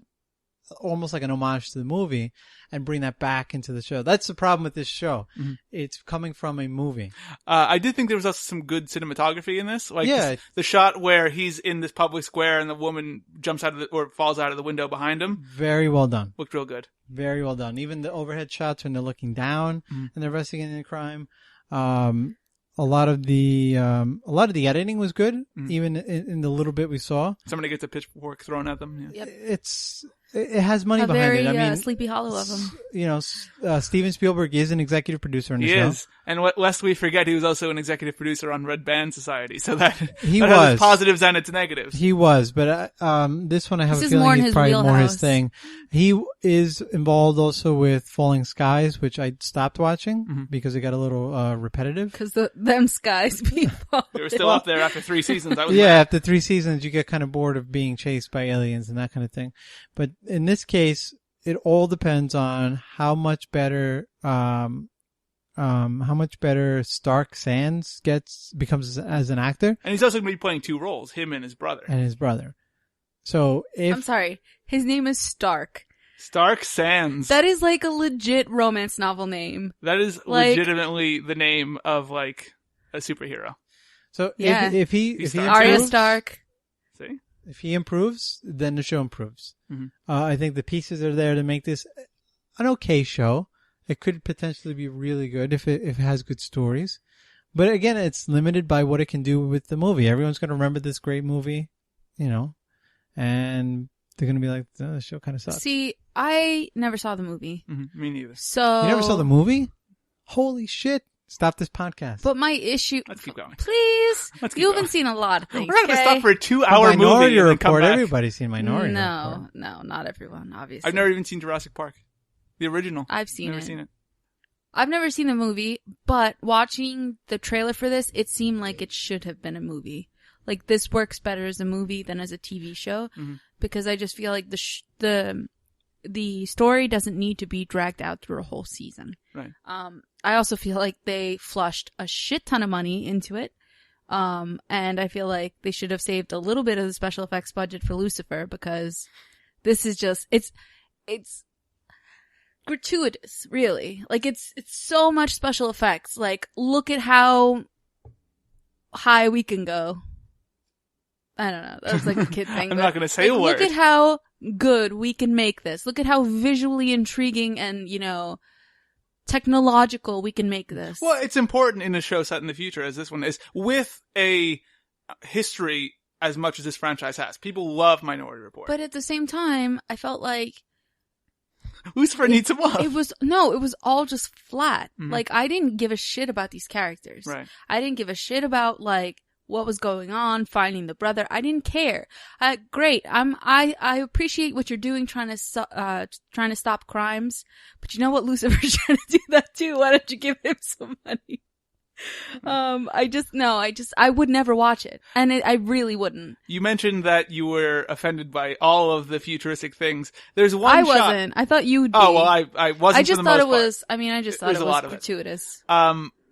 almost like an homage to the movie and bring that back into the show. That's the problem with this show. Mm-hmm. It's coming from a movie. I did think there was also some good cinematography in this. Like Yeah. the shot where he's in this public square and the woman jumps out of or falls out of the window behind him. Very well done. Looked real good. Very well done. Even the overhead shots when they're looking down and they're investigating the crime. A lot of the editing was good, even in the little bit we saw. Somebody gets a pitchfork thrown at them. Yeah. It has money A behind very it. I mean, Sleepy Hollow of him. You know, Steven Spielberg is an executive producer in the He show. is. And lest we forget, he was also an executive producer on Red Band Society. So that has its positives and its negatives. He was, but this one I have This a is feeling more in is his probably more his wheelhouse. thing. He is involved also with Falling Skies, which I stopped watching because it got a little repetitive. Because them skies people. They were still up there after 3 seasons. That was Yeah, mad. after 3 seasons, you get kind of bored of being chased by aliens and that kind of thing. But in this case, it all depends on how much better Stark Sands becomes as an actor And he's also going to be playing 2 roles, him and his brother. and his brother. So I'm sorry. His name is Stark. Stark Sands. That is like a legit romance novel name. That is Like- legitimately the name of like a superhero. So Yeah. if he Arya improves, Stark. See? if he improves, then the show improves. Mhm. I think the pieces are there to make this an okay show. It could potentially be really good if it has good stories. But again, it's limited by what it can do with the movie. Everyone's going to remember this great movie, and they're going to be like, the show kind of sucks. See, I never saw the movie. Me neither. So You never saw the movie? Holy shit. Stop this podcast. But my issue... Let's keep going. Please. Let's keep You going. haven't seen a lot of things, We're not going to okay? stop for a 2-hour movie Minority and then come Report. back. Everybody's seen Minority Report. No, not everyone, obviously. I've never even seen Jurassic Park. The original. I've seen Never it. seen it. I've never seen the movie, but watching the trailer for this, it seemed like it should have been a movie. Like, this works better as a movie than as a TV show, because I just feel like the story doesn't need to be dragged out through a whole season. Right. I also feel like they flushed a shit ton of money into it. And I feel like they should have saved a little bit of the special effects budget for Lucifer, because this is just, it's gratuitous, really. Like, it's so much special effects. Like, look at how high we can go. I don't know. That was like a kid thing. I'm but, not going to say a word. Look at how good we can make this. Look at how visually intriguing and, technological we can make this. Well, it's important in a show set in the future, as this one is, with a history as much as this franchise has. People love Minority Report. But at the same time, I felt like Lucifer needs some love. it was all just flat. Mhm. Like, I didn't give a shit about these characters. Right. I didn't give a shit about, like, what was going on, finding the brother. I didn't care. Great. I appreciate what you're doing, trying to stop crimes. But you know what? Lucifer's trying to do that too. Why don't you give him some money? I would never watch it. And I really wouldn't. You mentioned that you were offended by all of the futuristic things. There's one I shot. wasn't. I thought you would be. Oh, well, I wasn't. I just for the thought most it part. was, I just thought There's it a was lot of it. gratuitous.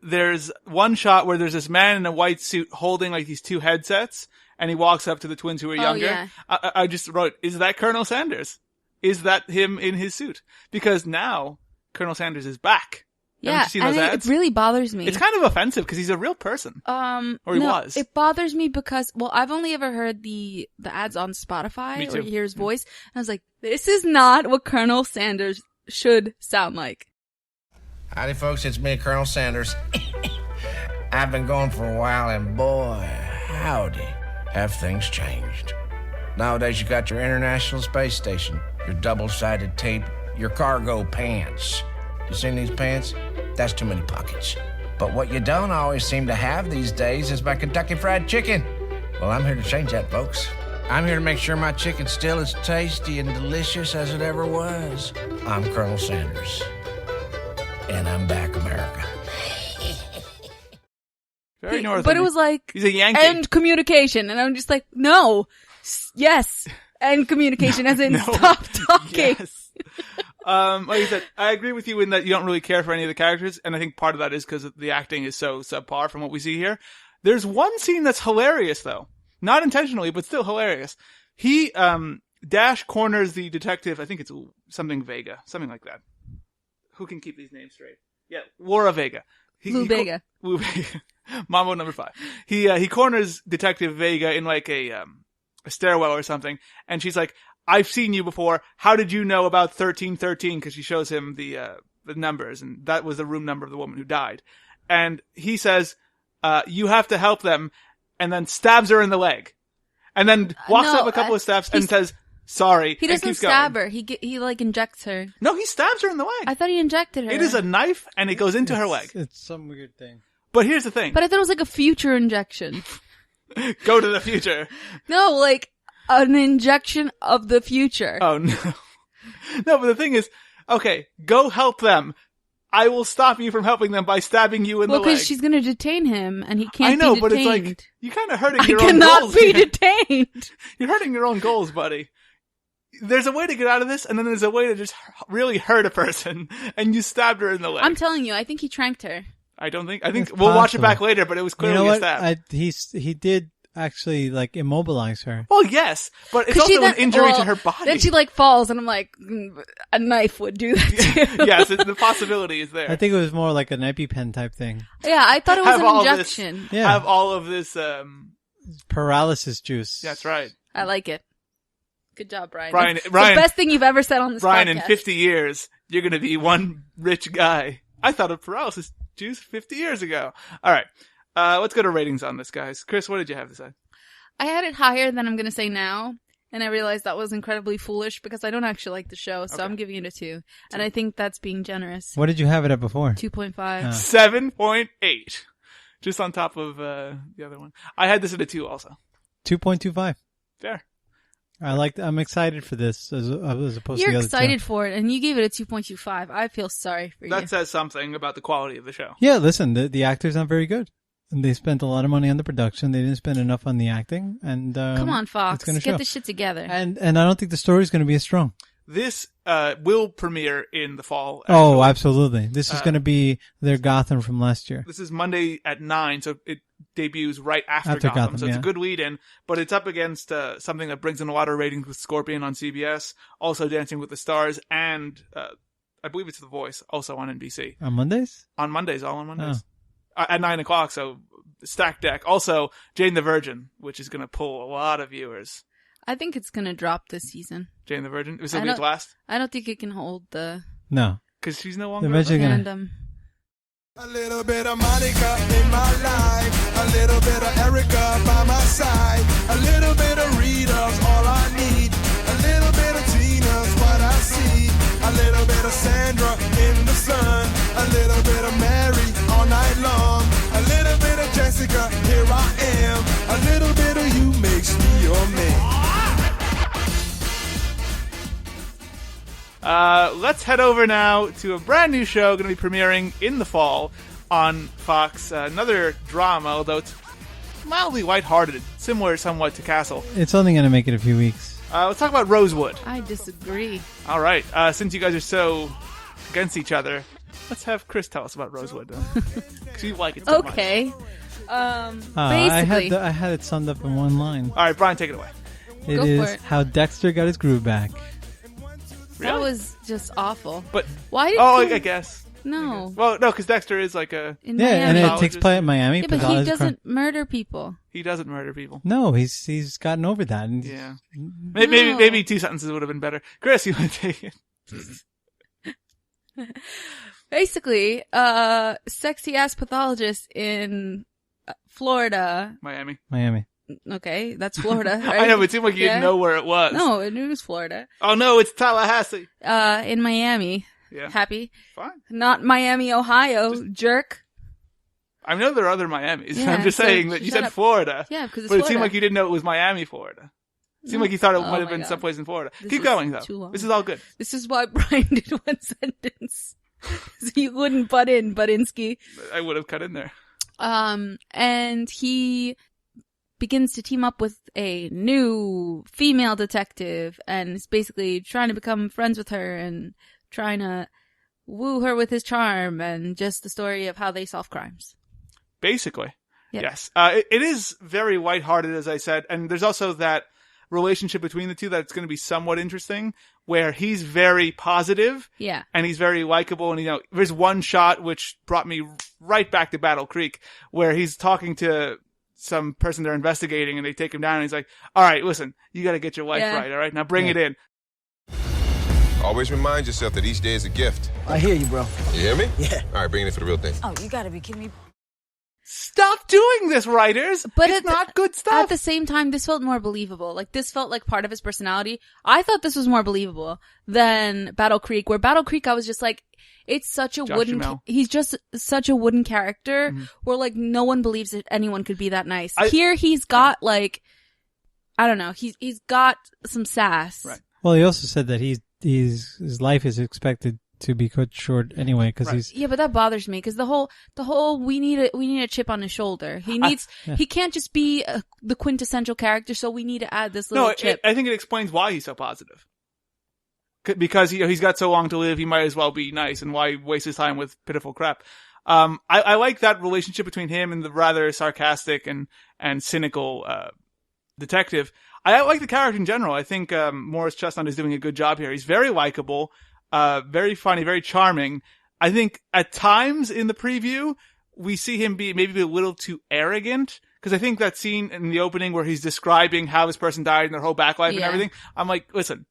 There's one shot where there's this man in a white suit holding like these 2 headsets, and he walks up to the twins who are younger. Yeah. I just wrote, is that Colonel Sanders? Is that him in his suit? Because now Colonel Sanders is back. Yeah, Haven't you seen and those it ads? really bothers me. It's kind of offensive because he's a real person. Or he no, was. It bothers me because, well, I've only ever heard the ads on Spotify Me where too. you hear his voice. And I was like, this is not what Colonel Sanders should sound like. Howdy, folks. It's me, Colonel Sanders. I've been gone for a while, and boy, howdy, have things changed. Nowadays, you got your International Space Station, your double-sided tape, your cargo pants. You seen these pants? That's too many pockets. But what you don't always seem to have these days is my Kentucky Fried Chicken. Well, I'm here to change that, folks. I'm here to make sure my chicken's still as tasty and delicious as it ever was. I'm Colonel Sanders. And I'm back, America. Very northern. But it was like, he's a Yankee. end communication. And I'm just like, no, yes, end communication, as in No. stop talking. Yes. Like I said, I agree with you in that you don't really care for any of the characters, and I think part of that is because the acting is so subpar from what we see here. There's one scene that's hilarious, though. Not intentionally, but still hilarious. He Dash corners the detective. I think it's something Vega, something like that. Who can keep these names straight? Yeah, Laura Vega. Lou Vega. Lou Vega. Mambo number 5. He corners Detective Vega in like a stairwell or something, and she's like, "I've seen you before. How did you know about 1313?" Because she shows him the numbers, and that was the room number of the woman who died. And he says, "You have to help them," and then stabs her in the leg, and then walks up a couple of steps and says, "Sorry." He doesn't stab her. He like injects her. No, he stabs her in the leg. I thought he injected her. It is a knife, and it goes into her leg. It's some weird thing. But here's the thing. But I thought it was like a future injection. Go to the future. No, like an injection of the future. Oh, no. No, but the thing is, okay, go help them. I will stop you from helping them by stabbing you in the leg. Well, because she's going to detain him, and he can't I know, be but it's detained. like, you're kind of hurting your own cannot goals. be detained. You're hurting your own goals, buddy. There's a way to get out of this, and then there's a way to just really hurt a person, and you stabbed her in the leg. I'm telling you, I think he tranked her. I think we'll watch it back later, but it was clearly a stab. He did actually like immobilize her. Well, yes, but it's also an injury to her body. Then she like falls, and I'm like, a knife would do that too. Yes, the possibility is there. I think it was more like an EpiPen type thing. Yeah, I thought it was an injection. Have all of this paralysis juice. That's right. I like it. Good job, Brian. Brian, It's the best thing you've ever said on this Brian, podcast. in 50 years, you're going to be one rich guy. I thought of paralysis juice 50 years ago. All right. Let's go to ratings on this, guys. Chris, what did you have to say? I had it higher than I'm going to say now, and I realized that was incredibly foolish because I don't actually like the show, so I'm giving it a 2. And I think that's being generous. What did you have it at before? 2.5. 7.8. Just on top of the other one. I had this at a 2 also. 2.25. Fair. I'm excited for this as opposed to the other two. You're excited for it, and you gave it a 2.25. I feel sorry for you. That says something about the quality of the show. Yeah, listen, the actor's not very good. And they spent a lot of money on the production. They didn't spend enough on the acting. And come on, Fox, get the shit together. And I don't think the story's going to be as strong. This will premiere in the fall. Actually. Oh, absolutely. This is going to be their Gotham from last year. This is Monday at 9, so it debuts right after Gotham. So it's a good lead-in, but it's up against something that brings in a lot of ratings with Scorpion on CBS, also Dancing with the Stars, and I believe it's The Voice, also on NBC. On Mondays? On Mondays, all on Mondays. At 9 o'clock, so stacked deck. Also, Jane the Virgin, which is going to pull a lot of viewers. I think it's going to drop this season. Jane the Virgin? This will be its last? I don't think it can hold the... No. Because she's no longer... Fandom. A little bit of Monica in my life, a little bit of Erica by my side, a little bit of Rita's all I need, a little bit of Tina's what I see, a little bit of Sandra in the sun, a little bit of Mary all night long, a little bit of Jessica, here I am, a little bit of you makes me your man. Let's head over now to a brand new show going to be premiering in the fall on Fox. Another drama, although it's mildly lighthearted, similar somewhat to Castle. It's only going to make it a few weeks. Let's talk about Rosewood. I disagree. All right. Since you guys are so against each other, let's have Chris tell us about Rosewood. Because you like it so much. Okay. Basically. I had it summed up in one line. All right, Brian, take it away. It is how Dexter got his groove back. Really? That was just awful. But why did I guess. No. Well, no, because Dexter is like a... In Miami. And it takes place at Miami. Yeah, but he doesn't murder people. He doesn't murder people. No, he's gotten over that. And yeah. Maybe 2 sentences would have been better. Chris, you want to take it? Basically, sexy-ass pathologist in Florida. Miami. Okay, that's Florida, right? I know, but it seemed like you didn't know where it was. No, it was Florida. Oh no, it's Tallahassee. In Miami. Yeah. Happy? Fine. Not Miami, Ohio, jerk. I know there are other Miamis. Yeah, I'm just saying that you said Florida. Yeah, because it's But it Florida. seemed like you didn't know it was Miami, Florida. It seemed like you thought it might have been someplace in Florida. Keep going, though. Too long. This is all good. This is why Brian did one sentence. So you wouldn't butt in, Buttinsky. I would have cut in there. And he begins to team up with a new female detective and is basically trying to become friends with her and trying to woo her with his charm and just the story of how they solve crimes. Basically. Yep. Yes. It is very lighthearted, as I said. And there's also that relationship between the two that's going to be somewhat interesting, where he's very positive, Yeah. and he's very likable, and there's one shot which brought me right back to Battle Creek, where he's talking to some person they're investigating, and they take him down, and he's like, all right, listen, you got to get your life right, all right? Now bring it in. Always remind yourself that each day is a gift. I hear you, bro. You hear me? Yeah. All right, bring it in for the real thing. Oh, you gotta be kidding me. Stop doing this, writers! But it's not good stuff. At the same time, this felt more believable. Like, this felt like part of his personality. I thought this was more believable than Battle Creek, where Battle Creek I was just like, it's such a he's just such a wooden character where like no one believes that anyone could be that nice. Here he's got like, I don't know, he's got some sass. Right. Well, he also said that his life is expected to be cut short anyway because he's. Yeah, but that bothers me because the whole we need a chip on his shoulder. He can't just be the quintessential character. So we need to add this little chip. I think it explains why he's so positive. Because he's got so long to live, he might as well be nice, and why waste his time with pitiful crap? I like that relationship between him and the rather sarcastic and cynical detective. I like the character in general. I think Morris Chestnut is doing a good job here. He's very likable, very funny, very charming. I think at times in the preview we see him be maybe a little too arrogant. Because I think that scene in the opening where he's describing how this person died and their whole back life and everything, I'm like, listen,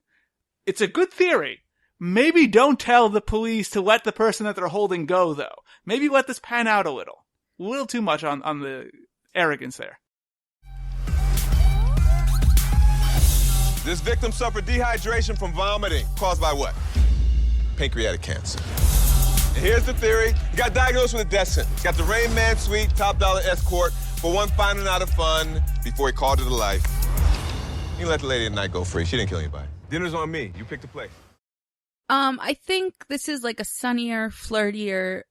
it's a good theory. Maybe don't tell the police to let the person that they're holding go, though. Maybe let this pan out a little. A little too much on the arrogance there. This victim suffered dehydration from vomiting. Caused by what? Pancreatic cancer. And here's the theory. He got diagnosed with a death sentence. Got the Rain Man suite, top dollar escort for one final night of fun before he called it a life. You let the lady at night go free. She didn't kill anybody. Dinner's on me. You pick the place. I think this is like a sunnier, flirtier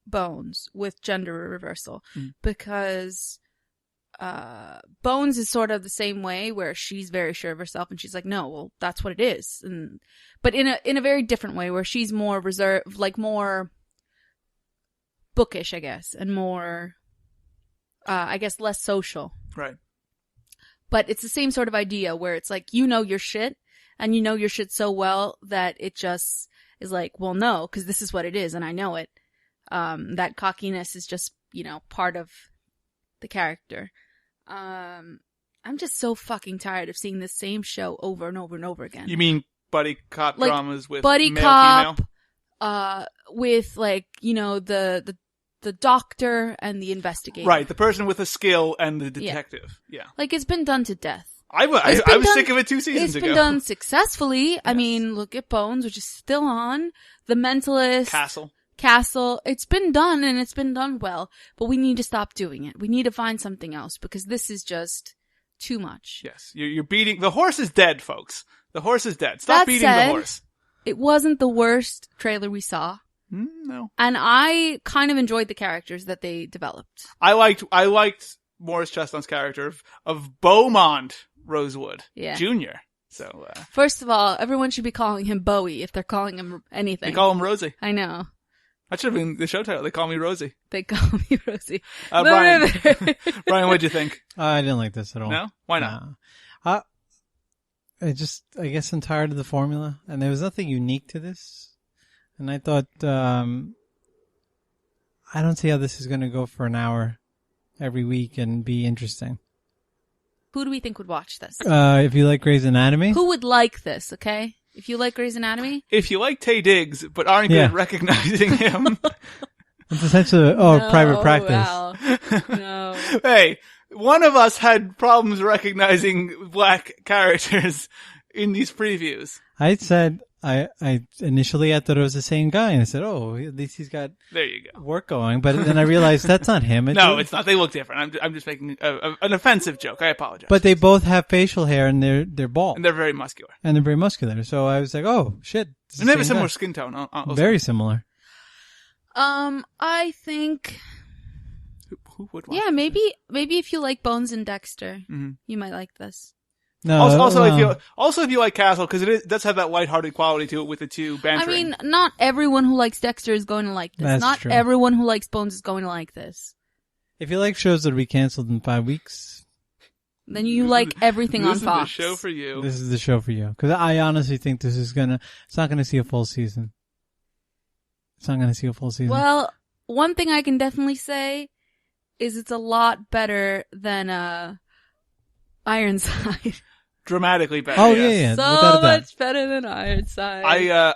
Bones with gender reversal because Bones is sort of the same way where she's very sure of herself and she's like, no, well, that's what it is. But in a very different way where she's more reserved, like more bookish, I guess, and more, I guess, less social. Right. But it's the same sort of idea where it's like, you know your shit. And you know your shit so well that it just is like, well, no, because this is what it is, and I know it. That cockiness is just, part of the character. I'm just so fucking tired of seeing the same show over and over and over again. You mean buddy cop dramas with buddy male, cop, female? With the doctor and the investigator. Right, the person with the skill and the detective. Yeah. Like, it's been done to death. I was sick of it 2 seasons ago. It's been done successfully. Yes. I mean, look at Bones, which is still on. The Mentalist. Castle. It's been done, and it's been done well. But we need to stop doing it. We need to find something else, because this is just too much. Yes. You're beating... The horse is dead, folks. The horse is dead. Stop beating the horse. It wasn't the worst trailer we saw. No. And I kind of enjoyed the characters that they developed. I liked Morris Chestnut's character of Beaumont Rosewood Jr. So, first of all, everyone should be calling him Bowie if they're calling him anything. They call him Rosie. I know. That should have been the show title. They call me Rosie. They call me Rosie. Brian, what'd you think? I didn't like this at all. No? Why not? I guess I'm tired of the formula, and there was nothing unique to this. And I thought, I don't see how this is going to go for an hour every week and be interesting. Who do we think would watch this? If you like Grey's Anatomy. Who would like this, okay? If you like Grey's Anatomy. If you like Taye Diggs, but aren't good at recognizing him. It's essentially, private practice. Wow. No. Hey, one of us had problems recognizing black characters in these previews. I said, I initially I thought it was the same guy, and I said, oh, at least he's got there you go work going. But then I realized that's not him. It's not. They look different. I'm just making an offensive joke. I apologize. But they both have facial hair, and they're bald, and they're very muscular. So I was like, oh shit! And they have a similar skin tone. Very similar. I think. Who would watch? Yeah, maybe if you like Bones and Dexter, you might like this. No, also, if you like Castle, because it does have that lighthearted quality to it with the two bantering. I mean, not everyone who likes Dexter is going to like this. That's not true. Everyone who likes Bones is going to like this. If you like shows that will be canceled in 5 weeks, Then you like everything on Fox. This is the show for you. This is the show for you. Because I honestly think it's not gonna see a full season. It's not gonna see a full season. Well, one thing I can definitely say is it's a lot better than Ironside. Dramatically better. Oh, yeah. So much better than Ironside.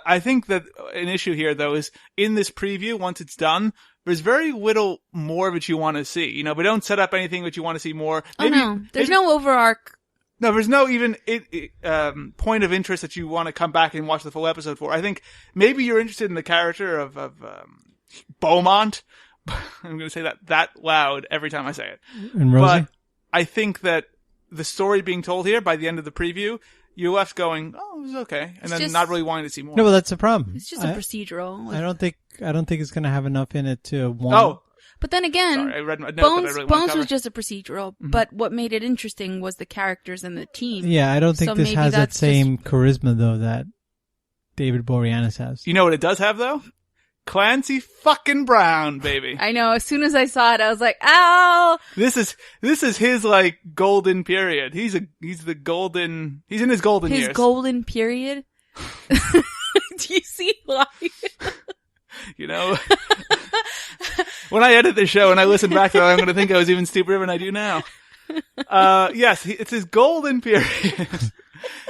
I think that an issue here, though, is in this preview, once it's done, there's very little more of it you want to see. You know, we don't set up anything that you want to see more. Maybe, There's no overarch. No, there's no even point of interest that you want to come back and watch the full episode for. I think maybe you're interested in the character of Beaumont. I'm going to say that loud every time I say it. And Rosie? But I think that the story being told here by the end of the preview, you're left going, oh, it was okay. And then not really wanting to see more. No, but that's the problem. It's just a procedural. I don't think it's going to have enough in it to want. Oh. But then again, Sorry, I read my note that I really Bones was just a procedural, but what made it interesting was the characters and the team. Yeah, I don't think this has that same charisma, though, that David Boreanaz has. You know what it does have, though? Clancy fucking Brown, baby. I know. As soon as I saw it, I was like, "Ow!" This is his like golden period. He's in his golden years. His golden period. Do you see why? You know, when I edit the show and I listen back to it, I'm going to think I was even stupider than I do now. Yes, it's his golden period.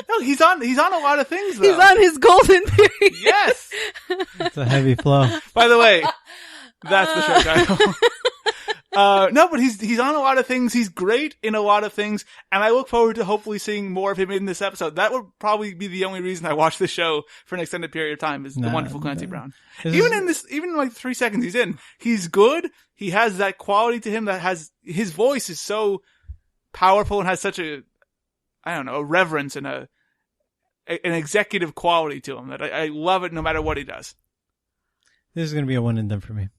No, he's on a lot of things, though. He's on his golden period. Yes. It's a heavy flow. By the way, that's the show title. No, but he's on a lot of things. He's great in a lot of things, and I look forward to hopefully seeing more of him in this episode. That would probably be the only reason I watch this show for an extended period of time is the wonderful Clancy Brown. Even like 3 seconds he's in, he's good. He has that quality to him that has, his voice is so powerful and has such a reverence and an executive quality to him that I love it no matter what he does. This is going to be a one and done for me.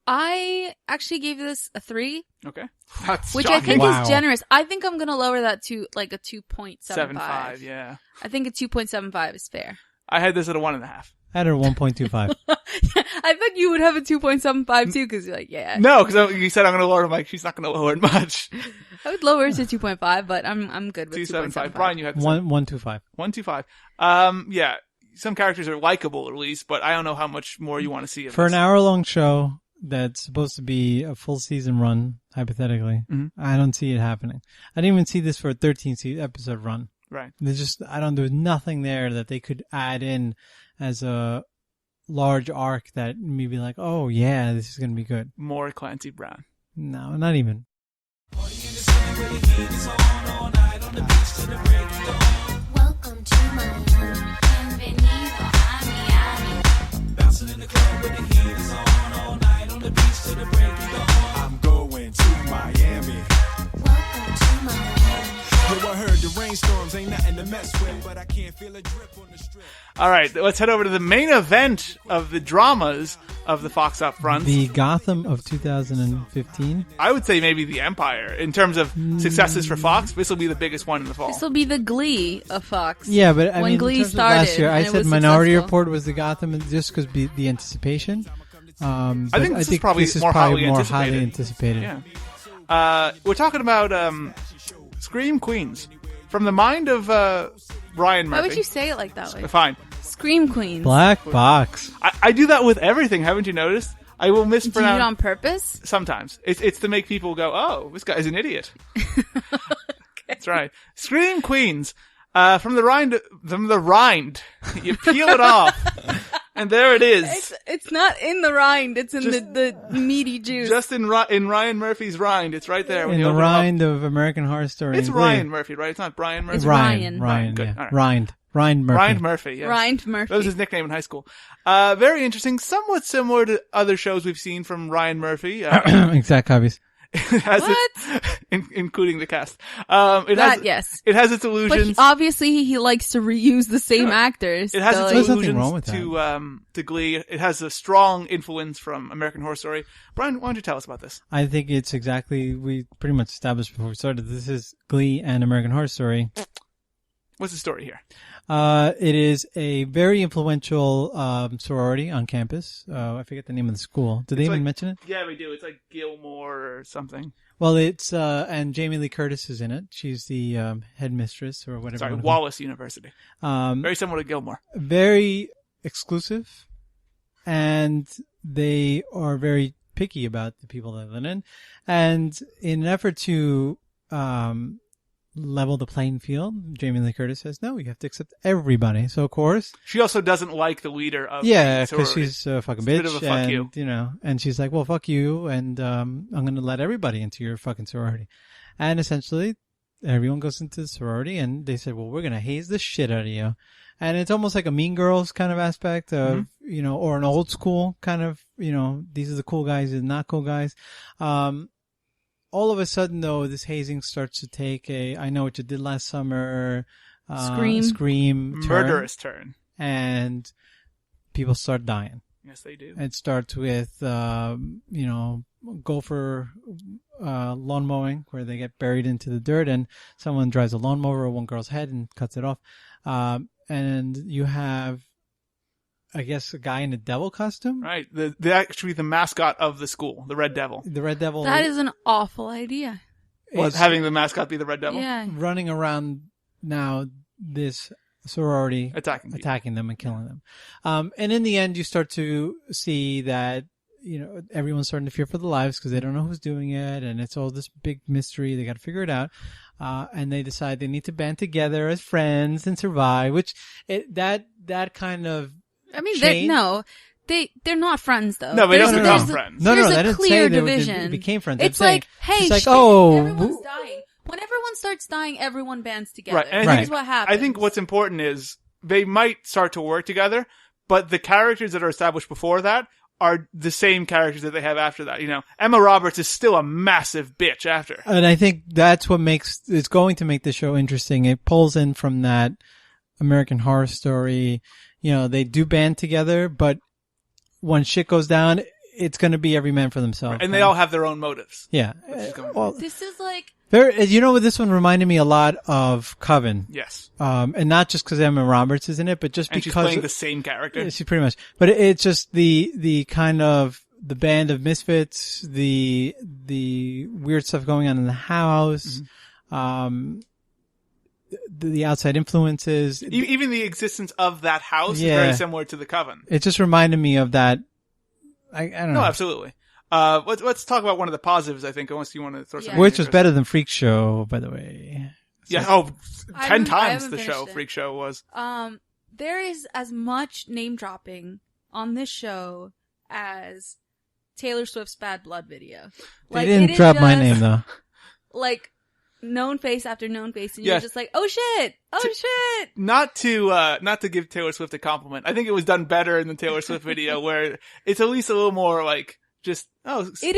I actually gave this a 3. Okay. That's which shocking. I think is generous. I think I'm going to lower that to like a 2.75. 7.5, yeah. I think a 2.75 is fair. I had this at a 1.5. I had a 1.25. I thought you would have a 2.75 too, because you're like, yeah. No, because you said I'm going to lower it. I'm like, she's not going to lower it much. I would lower it to 2.5, but I'm good with 2.75. Brian, you had 1.25. 1.25. Yeah. Some characters are likable, at least, but I don't know how much more you want to see of For this. an hour-long show that's supposed to be a full season run, hypothetically, I don't see it happening. I didn't even see this for a 13-episode run. Right. There's nothing there that they could add in as a large arc that maybe like, oh yeah, this is going to be good. More Clancy Brown. No, not even. Welcome to Miami. Bienvenido a Miami. Bouncing in the club with the heat is on all night on the beach till the break of dawn. I'm going to Miami. Welcome to Miami. Yo, I heard the rainstorms ain't nothing to mess with, but I can't feel a drip on the strip. All right, let's head over to the main event of the dramas of the Fox Upfronts. The Gotham of 2015. I would say maybe the Empire. In terms of successes for Fox, this will be the biggest one in the fall. This will be the Glee of Fox. Yeah, but I when mean, Glee in terms of started, last year, I and it said was Minority successful. Report was the Gotham just because the anticipation. I think this is probably more highly anticipated. Yeah. We're talking about Scream Queens. From the mind of Ryan Murphy. Why would you say it like that way? Fine. Scream Queens. Black Box. I do that with everything, haven't you noticed? I will mispronounce. Do you do it on purpose? Sometimes. It's to make people go, oh, this guy's an idiot. That's right. Scream Queens. From the rind. You peel it off. And there it is. It's not in the rind. It's in the meaty juice. Just in Ryan Murphy's rind. It's right there. In the rind of American Horror Story. It's Ryan Murphy, right? It's not Brian Murphy. It's Ryan. Good. Yeah. All right. Rind Murphy. Rind Murphy, yes. Rind Murphy. That was his nickname in high school. Very interesting. Somewhat similar to other shows we've seen from Ryan Murphy. Exact copies. It has including the cast. Yes. It has its illusions. But obviously he likes to reuse the same actors. It has its nothing wrong with illusions to Glee. It has a strong influence from American Horror Story. Brian, why don't you tell us about this? I think it's exactly, we pretty much established before we started, this is Glee and American Horror Story. What's the story here? It is a very influential sorority on campus. I forget the name of the school. Did they even mention it? Yeah, we do. It's like Gilmore or something. Well, it's and Jamie Lee Curtis is in it. She's the headmistress or whatever. Sorry, Wallace University. Very similar to Gilmore. Very exclusive, and they are very picky about the people they live in. And in an effort to level the playing field, Jamie Lee Curtis says, no, you have to accept everybody. So, of course... She also doesn't like the leader of yeah, the sorority. because she's a fucking It's bitch. a bit of a fuck and, you. And she's like, well, fuck you, and I'm going to let everybody into your fucking sorority. And essentially, everyone goes into the sorority, and they said, well, we're going to haze the shit out of you. And it's almost like a Mean Girls kind of aspect of, or an old school kind of, these are the cool guys, these are the not cool guys. All of a sudden, though, this hazing starts to take I know what you did last summer, Scream turn, murderous turn. And people start dying. Yes, they do. It starts with, gopher lawn mowing, where they get buried into the dirt and someone drives a lawnmower over one girl's head and cuts it off. And you have, I guess, a guy in a devil costume. Right. Actually the mascot of the school, the Red Devil. The Red Devil. That is an awful idea. Having the mascot be the Red Devil? Yeah. Running around now this sorority, attacking them and killing them. And in the end, you start to see that, everyone's starting to fear for their lives because they don't know who's doing it. And it's all this big mystery. They got to figure it out. And they decide they need to band together as friends and survive, that kind of, I mean, they're not friends though. No, they don't become friends. There's I a didn't clear say division. They became friends. It's like, hey, it's like, shit, everyone's dying. When everyone starts dying, everyone bands together. Right. And Here's what happens. I think what's important is they might start to work together, but the characters that are established before that are the same characters that they have after that. Emma Roberts is still a massive bitch after. And I think that's what it's going to make the show interesting. It pulls in from that American Horror Story. They do band together, but when shit goes down, it's going to be every man for themselves. And they all have their own motives. Yeah. This is like... this one reminded me a lot of Coven. Yes. And not just because Emma Roberts is in it, but just because... she's playing the same character. Yeah, she pretty much. But it's just the kind of, the band of misfits, the weird stuff going on in the house, the outside influences. Even the existence of that house is very similar to the Coven. It just reminded me of that. I don't know. No, absolutely. Let's talk about one of the positives, I think, unless you want to throw something. Which was better than Freak Show, by the way. So. Yeah, 10 times the show, Freak Show was. There is as much name dropping on this show as Taylor Swift's Bad Blood video. They didn't drop my name, though. Like, known face after known face, and you're just like, oh shit! Not to give Taylor Swift a compliment. I think it was done better in the Taylor Swift video, where it's at least a little more like just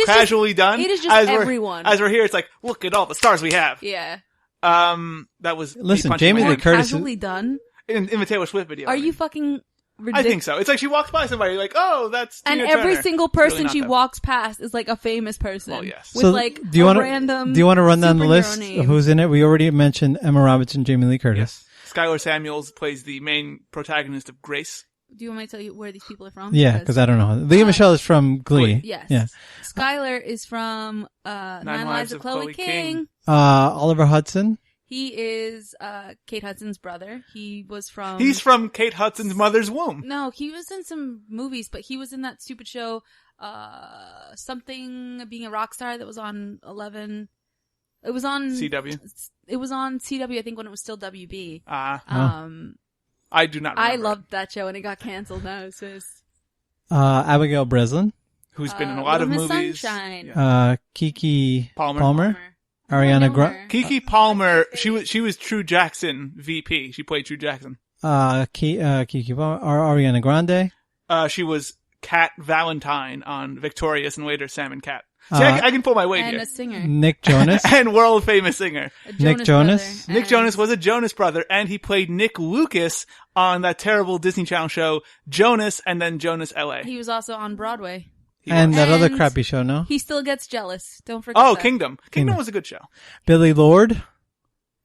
casually done. It is just everyone. As we're here, it's like, look at all the stars we have. Yeah. That was Jamie Lee Curtis casually done in the Taylor Swift video. Are you fucking ridiculous? I think so. It's like she walks by somebody, like, oh, that's Tina and every Turner. single person really she walks past is like a famous person. Well, yes. With random. Do you want to run down the list name. of who's in it? We already mentioned Emma Roberts and Jamie Lee Curtis. Yes. Skylar Samuels plays the main protagonist of Grace. Do you want me to tell you where these people are from? Yeah, because I don't know. Leah Michelle is from Glee. Yes. Yeah. Skylar is from Nine Lives of Chloe King. Oliver Hudson. He is Kate Hudson's brother. He's from Kate Hudson's mother's womb. No, he was in some movies, but he was in that stupid show, something being a rock star that was on 11. It was on CW. It was on CW, I think, when it was still WB. I do not remember. I loved that show, and it got canceled. No, it's just Abigail Breslin, who's been in a lot of Little Miss movies. Sunshine. Yeah. Kiki Palmer. Ariana Grande. Kiki Palmer. She was True Jackson VP. She played True Jackson. Kiki Palmer. Ariana Grande. She was Cat Valentine on Victorious and later Sam and Cat. See, I can pull my weight and here. A singer. Nick Jonas. And world famous singer. Nick Jonas. Nick Jonas was a Jonas brother, and he played Nick Lucas on that terrible Disney Channel show Jonas and then Jonas LA. He was also on Broadway. And that other crappy show, no? He still gets jealous. Don't forget that. Kingdom. Kingdom was a good show. Billy Lord.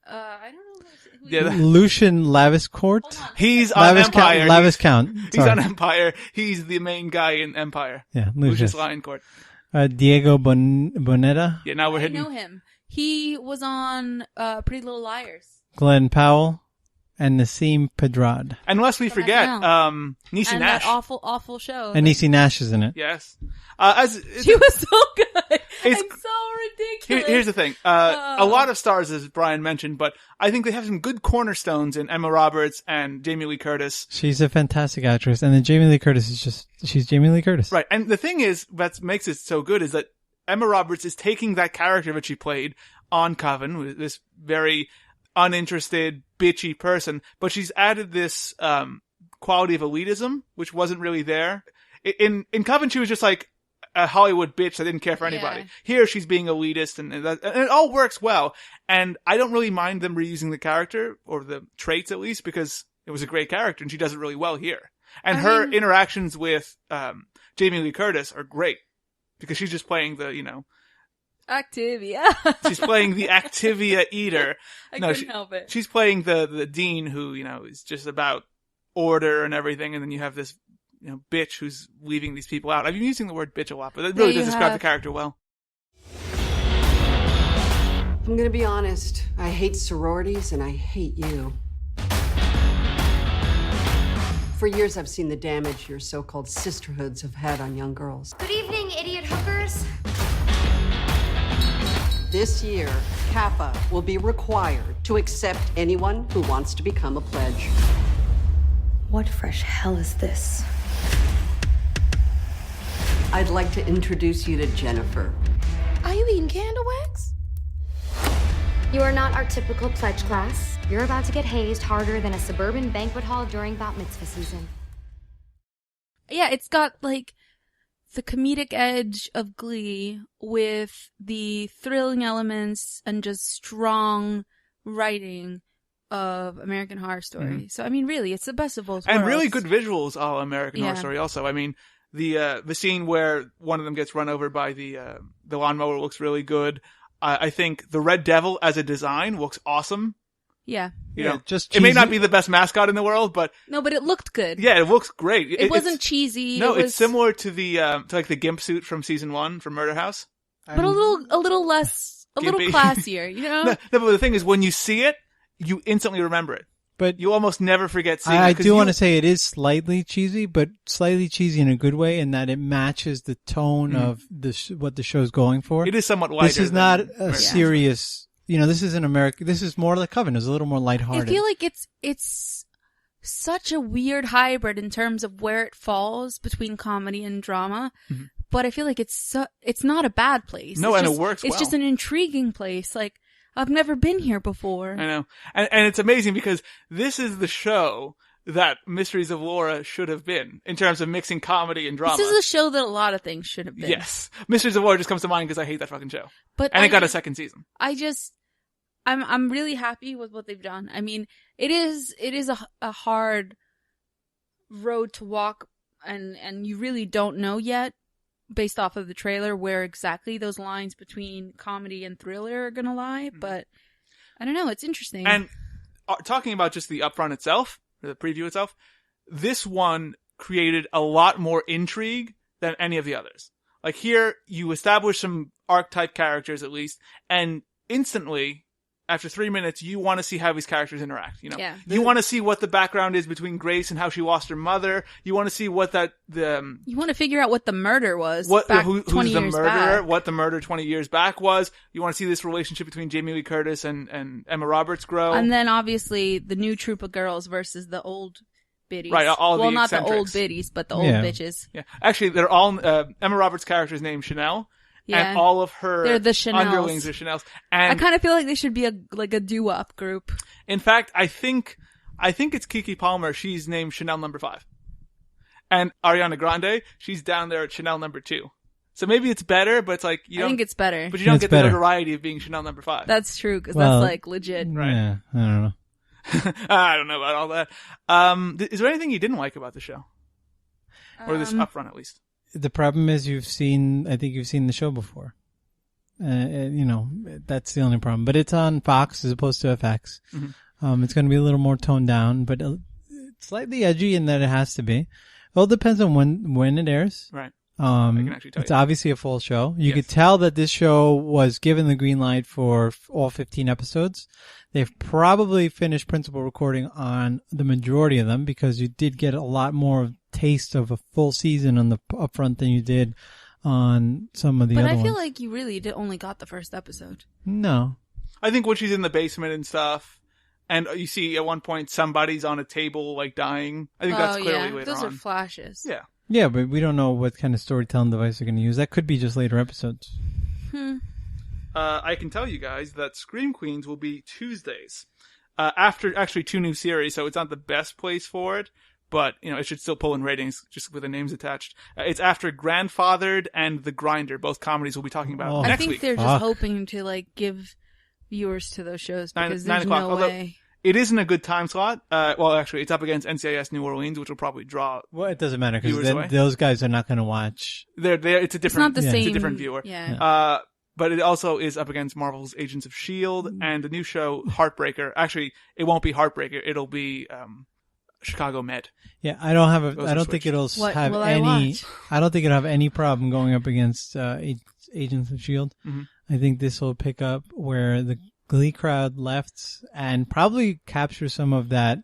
I don't know. Lucian Laviscourt. He's on Empire. Lavis Count. He's on Empire. He's the main guy in Empire. Yeah, Lucius Lioncourt. Diego Boneta, Yeah, now we're I hitting know him. He was on Pretty Little Liars. Glenn Powell, and Nassim Pedrad. And lest we forget, Niecy And Nash. that awful show. And Niecy Nash is in it. Yes. She was so good. It's and so ridiculous. Here's the thing. A lot of stars, as Brian mentioned, but I think they have some good cornerstones in Emma Roberts and Jamie Lee Curtis. She's a fantastic actress. And then Jamie Lee Curtis is she's Jamie Lee Curtis. Right. And the thing is, that makes it so good is that Emma Roberts is taking that character that she played on Coven, this very uninterested, bitchy person, but she's added this quality of elitism, which wasn't really there. In Coven, she was just like a Hollywood bitch that didn't care for anybody. Yeah. Here, she's being elitist, and it all works well. And I don't really mind them reusing the character, or the traits at least, because it was a great character, and she does it really well here. And her interactions with Jamie Lee Curtis are great, because she's just playing the, Activia. she's playing the Activia eater. I couldn't help it. She's playing the dean who, is just about order and everying, and then you have this, bitch who's leaving these people out. I've been using the word bitch a lot, but it really does describe the character well. I'm gonna be honest. I hate sororities and I hate you. For years I've seen the damage your so-called sisterhoods have had on young girls. Good evening, idiot hookers. This year, Kappa will be required to accept anyone who wants to become a pledge. What fresh hell is this? I'd like to introduce you to Jennifer. Are you eating candle wax? You are not our typical pledge class. You're about to get hazed harder than a suburban banquet hall during bat mitzvah season. Yeah, it's got like the comedic edge of Glee with the thrilling elements and just strong writing of American Horror Story. Mm-hmm. So I mean, really, it's the best of both And worlds. really good visuals, all American Horror Story also. I mean, the scene where one of them gets run over by the lawnmower looks really good. I think the Red Devil as a design looks awesome. Yeah. Just it may cheesy. not be the best mascot in the world, but No, but it looked good. yeah, it looks great. It wasn't cheesy. No, it was, it's similar to the to like the gimp suit from season 1 from Murder House, but a little less, a little Gimpy. classier. No, but the thing is, when you see it, you instantly remember it. But you almost never forget seeing it. I do want to say it is slightly cheesy, but slightly cheesy in a good way, in that it matches the tone of what the show's going for. It is somewhat lighter. This is not than a Murder serious. This is an American. This is more like Coven. It's a little more lighthearted. I feel like it's such a weird hybrid in terms of where it falls between comedy and drama. Mm-hmm. But I feel like it's not a bad place. No, it's and just, it works It's well. just an intriguing place. Like, I've never been here before. I know. And it's amazing because this is the show that Mysteries of Laura should have been in terms of mixing comedy and drama. This is a show that a lot of things should have been. Yes. Mysteries of Laura just comes to mind because I hate that fucking show. And it got a second season. I'm really happy with what they've done. I mean, it is a hard road to walk, and you really don't know yet, based off of the trailer, where exactly those lines between comedy and thriller are gonna lie. But I don't know. It's interesting. And talking about just the upfront itself, the preview itself, this one created a lot more intrigue than any of the others. Like here, you establish some archetype characters at least, and instantly, after 3 minutes, you want to see how these characters interact. Yeah. You want to see what the background is between Grace and how she lost her mother. You want to see what you want to figure out what the murder was. who's back the 20 years murderer, back. what the murder 20 years back was. You want to see this relationship between Jamie Lee Curtis and Emma Roberts grow. And then obviously the new troop of girls versus the old biddies. Right, all the not the old eccentrics. biddies, but the old bitches. Yeah, actually, they're all Emma Roberts' character is named Chanel. Yeah. And all of her They're the Chanels. underlings are Chanels. And I kind of feel like they should be a doo-wop group. in fact, I think it's Keke Palmer. She's named Chanel number 5. And Ariana Grande, she's down there at Chanel number 2. So maybe it's better, but it's like, I think it's better. but you don't It's get better. the notoriety of being Chanel number 5. That's true, because Well, that's like legit. Right. Yeah, I don't know. I don't know about all that. Is there anything you didn't like about the show? Or this upfront, at least? The problem is I think you've seen the show before. That's the only problem. But it's on Fox as opposed to FX. Mm-hmm. It's going to be a little more toned down, but slightly edgy in that it has to be. Well, it depends on when it airs. Right. can actually tell It's you. obviously a full show. You Yes. could tell that this show was given the green light for all 15 episodes. They've probably finished principal recording on the majority of them because you did get a lot more taste of a full season on the upfront than you did on some of the But other I feel ones. like you really only got the first episode. No. I think when she's in the basement and stuff, and you see at one point somebody's on a table like dying. I think that's clearly later Those on. are flashes. Yeah. Yeah, but we don't know what kind of storytelling device they're going to use. That could be just later episodes. I can tell you guys that Scream Queens will be Tuesdays. After actually 2 new series, so it's not the best place for it, but it should still pull in ratings just with the names attached. It's after Grandfathered and The Grinder, both comedies we'll be talking about I next think week. they're just hoping to give viewers to those shows because 9 there's o'clock. no Although way. it isn't a good time slot. Well, actually, it's up against NCIS New Orleans, which will probably draw. Well, it doesn't matter viewers away. because those guys are not going to watch. They're it's a different. not the It's a same- different viewer. yeah. But it also is up against Marvel's Agents of S.H.I.E.L.D. and the new show Heartbreaker. Actually, it won't be Heartbreaker. It'll be Chicago Med. Yeah, I don't have Those I are don't think it'll What have will I any. watch? I don't think it'll have any problem going up against Agents of S.H.I.E.L.D. Mhm. I think this will pick up where the Glee crowd left and probably capture some of that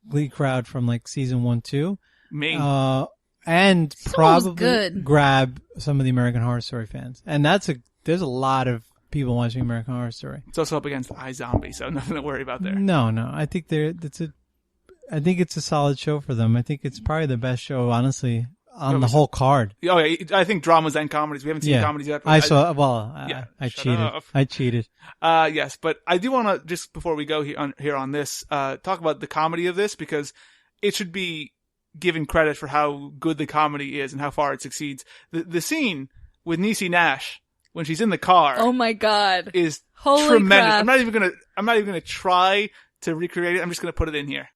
Glee crowd from season 1, 2. Me. And Season 1 was probably good. grab some of the American Horror Story fans. And there's a lot of people watching American Horror Story. It's also up against iZombie, so nothing to worry about there. No. I think I think it's a solid show for them. I think it's probably the best show, honestly, on the whole card. Oh, yeah. I think dramas and comedies. We haven't seen comedies yet. But I saw. Well, I shut cheated. up. I cheated. Yes, but I do want to, just before we go here on this, talk about the comedy of this, because it should be given credit for how good the comedy is and how far it succeeds. The scene with Niecy Nash when she's in the car. Oh my god. Is Holy tremendous. crap. I'm not even gonna try to recreate it. I'm just gonna put it in here.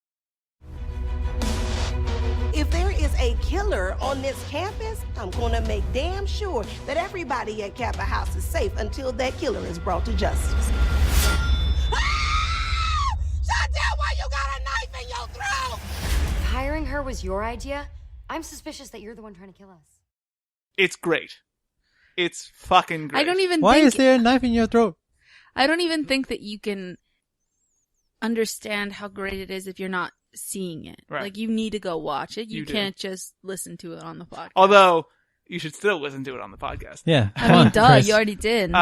If there is a killer on this campus, I'm going to make damn sure that everybody at Kappa House is safe until that killer is brought to justice. Chantel, why you got a knife in your throat? If hiring her was your idea, I'm suspicious that you're the one trying to kill us. It's great. It's fucking great. I don't even Why think is there a knife in your throat? I don't even think that you can understand how great it is if you're not seeing it. Right. You need to go watch it. You You do. can't just listen to it on the podcast. Although you should still listen to it on the podcast. Yeah. I mean, duh, you already did.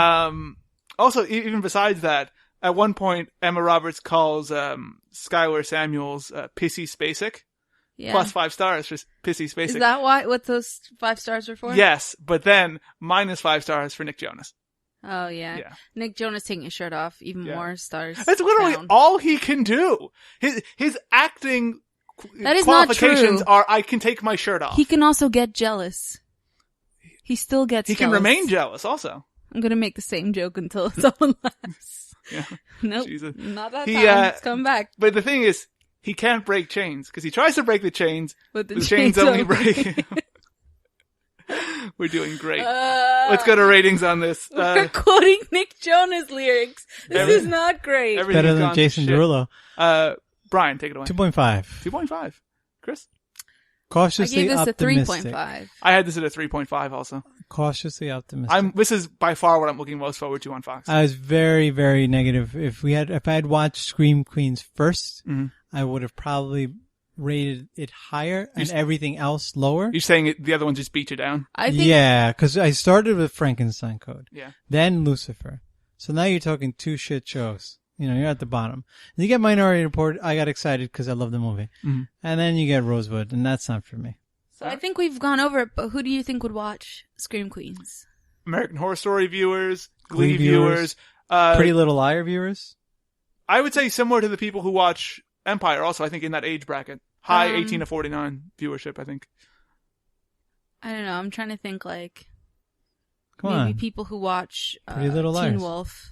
Also, even besides that, at one point, Emma Roberts calls Skylar Samuels Pissy Spacek. Yeah. Plus 5 stars for Pissy Spacek. Is that what those 5 stars were for? Yes, but then minus 5 stars for Nick Jonas. Oh, yeah. Nick Jonas taking his shirt off, even more stars. That's literally down. all he can do. His acting That is not qualifications true. are, I can take my shirt off. He can also get jealous. He still gets He can jealous. remain jealous also. I'm going to make the same joke until someone laughs. Yeah. Nope. Jesus. Not that He, time. It's come back. But the thing is, he can't break chains because he tries to break the chains, But the chains chains only don't. break. We're doing great. Let's go to ratings on this. We're quoting Nick Jonas lyrics. This is not great. Everything's Better than gone to Jason shit. Derulo. Brian, take it away. 2.5. 2.5. Chris? Cautiously I gave this optimistic. a 3.5. I had this at a 3.5 also. Cautiously optimistic. This is by far what I'm looking most forward to on Fox. I was very, very negative. If I had watched Scream Queens first, I would have probably rated it higher and everything else lower. You're saying the other one just beat you down? I think Yeah, because I started with Frankenstein Code. Yeah. Then Lucifer. So now you're talking 2 shit shows. You're at the bottom. And you get Minority Report. I got excited because I love the movie. Mhm. And then you get Rosewood, and that's not for me. So I think we've gone over it, but who do you think would watch Scream Queens? American Horror Story viewers, Glee Glee viewers. Pretty Little Liar viewers. I would say similar to the people who watch Empire also, I think in that age bracket. High 18 to 49 viewership, I think. I don't know. I'm trying to think Come maybe on. people who watch Pretty Little Teen Liars. Wolf.